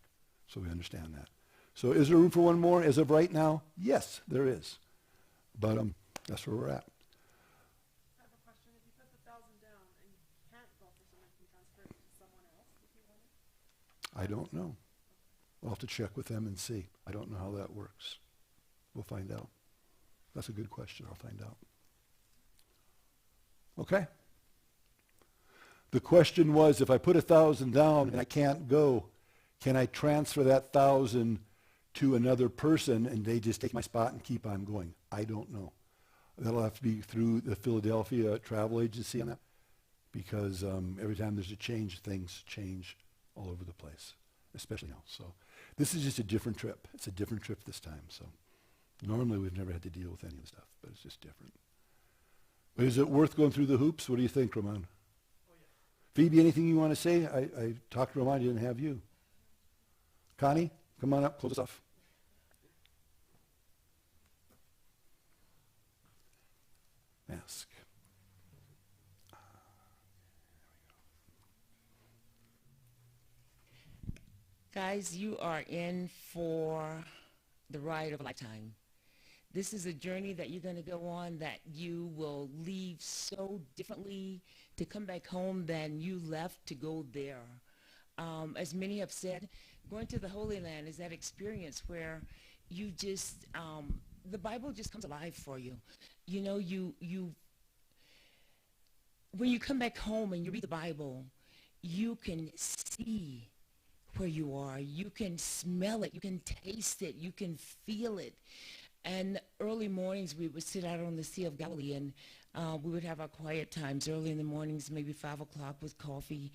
Speaker 1: So we understand that. So is there room for one more? As of right now, yes, there is. But that's where we're at.
Speaker 6: I have a question. If you put the 1,000 down and you can't go for someone, can you transfer it to someone else if you want it?
Speaker 1: I don't know. I'll have to check with them and see. I don't know how that works. We'll find out. That's a good question. I'll find out. Okay? The question was, if I put 1,000 down and I can't go, can I transfer that 1,000 to another person and they just take my spot and keep on going? I don't know. That'll have to be through the Philadelphia travel agency on that, because every time there's a change, things change all over the place, especially now. So this is just a different trip. It's a different trip this time. So normally we've never had to deal with any of the stuff, but it's just different. But is it worth going through the hoops? What do you think, Ramon? Oh, yeah. Phoebe, anything you want to say? I talked to Ramon, I didn't have you. Connie, come on up, close us off. Mask.
Speaker 9: Guys, you are in for the ride of a lifetime. This is a journey that you're going to go on that you will leave so differently to come back home than you left to go there. As many have said, going to the Holy Land is that experience where you just, the Bible just comes alive for you. You know, when you come back home and you read the Bible, you can see where you are. You can smell it. You can taste it. You can feel it. And early mornings, we would sit out on the Sea of Galilee, and we would have our quiet times early in the mornings, maybe 5 o'clock with coffee.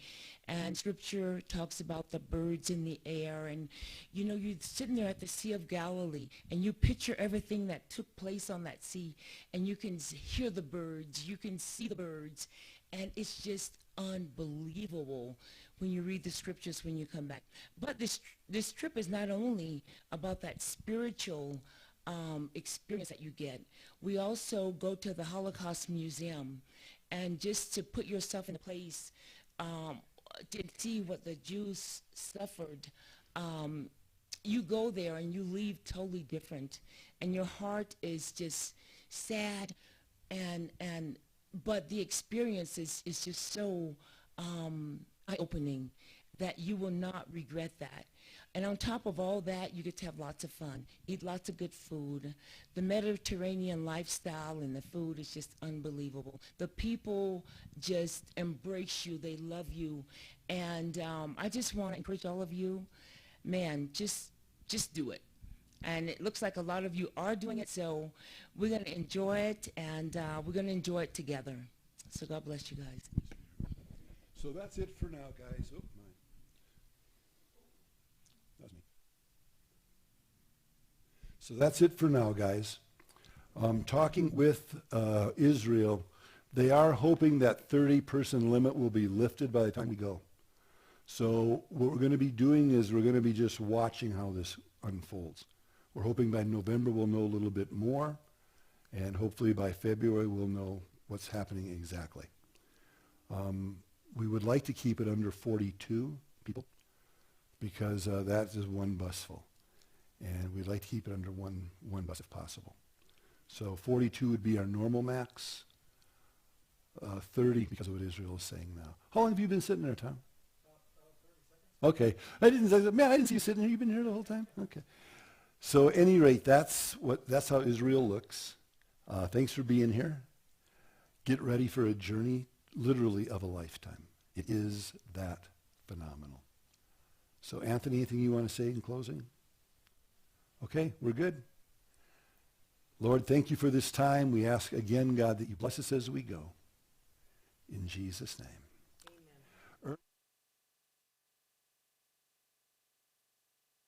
Speaker 9: And Scripture talks about the birds in the air. And, you know, you're sitting there at the Sea of Galilee, and you picture everything that took place on that sea. And you can hear the birds. You can see the birds. And it's just unbelievable when you read the Scriptures when you come back. But this trip is not only about that spiritual experience that you get. We also go to the Holocaust Museum, and just to put yourself in a place to see what the Jews suffered, you go there and you leave totally different, and your heart is just sad, but the experience is just so eye-opening that you will not regret that. And on top of all that, you get to have lots of fun, eat lots of good food. The Mediterranean lifestyle and the food is just unbelievable. The people just embrace you. They love you. And I just want to encourage all of you, man, just do it. And it looks like a lot of you are doing it, so we're going to enjoy it, and we're going to enjoy it together. So God bless you guys.
Speaker 1: So that's it for now, guys. Oh, my. That was me. So that's it for now, guys. Talking with Israel, they are hoping that 30-person limit will be lifted by the time we go. So what we're going to be doing is we're going to be just watching how this unfolds. We're hoping by November we'll know a little bit more, and hopefully by February we'll know what's happening exactly. We would like to keep it under 42 people because that is one bus full, and we'd like to keep it under one bus if possible. So 42 would be our normal max. 30 because of what Israel is saying now. How long have you been sitting there, Tom? Okay. I didn't see you sitting here. You've been here the whole time? Okay. So at any rate, that's how Israel looks. Thanks for being here. Get ready for a journey literally of a lifetime. It is that phenomenal. So Anthony, anything you want to say in closing? Okay, we're good. Lord, thank you for this time. We ask again, God, that you bless us as we go. In Jesus' name.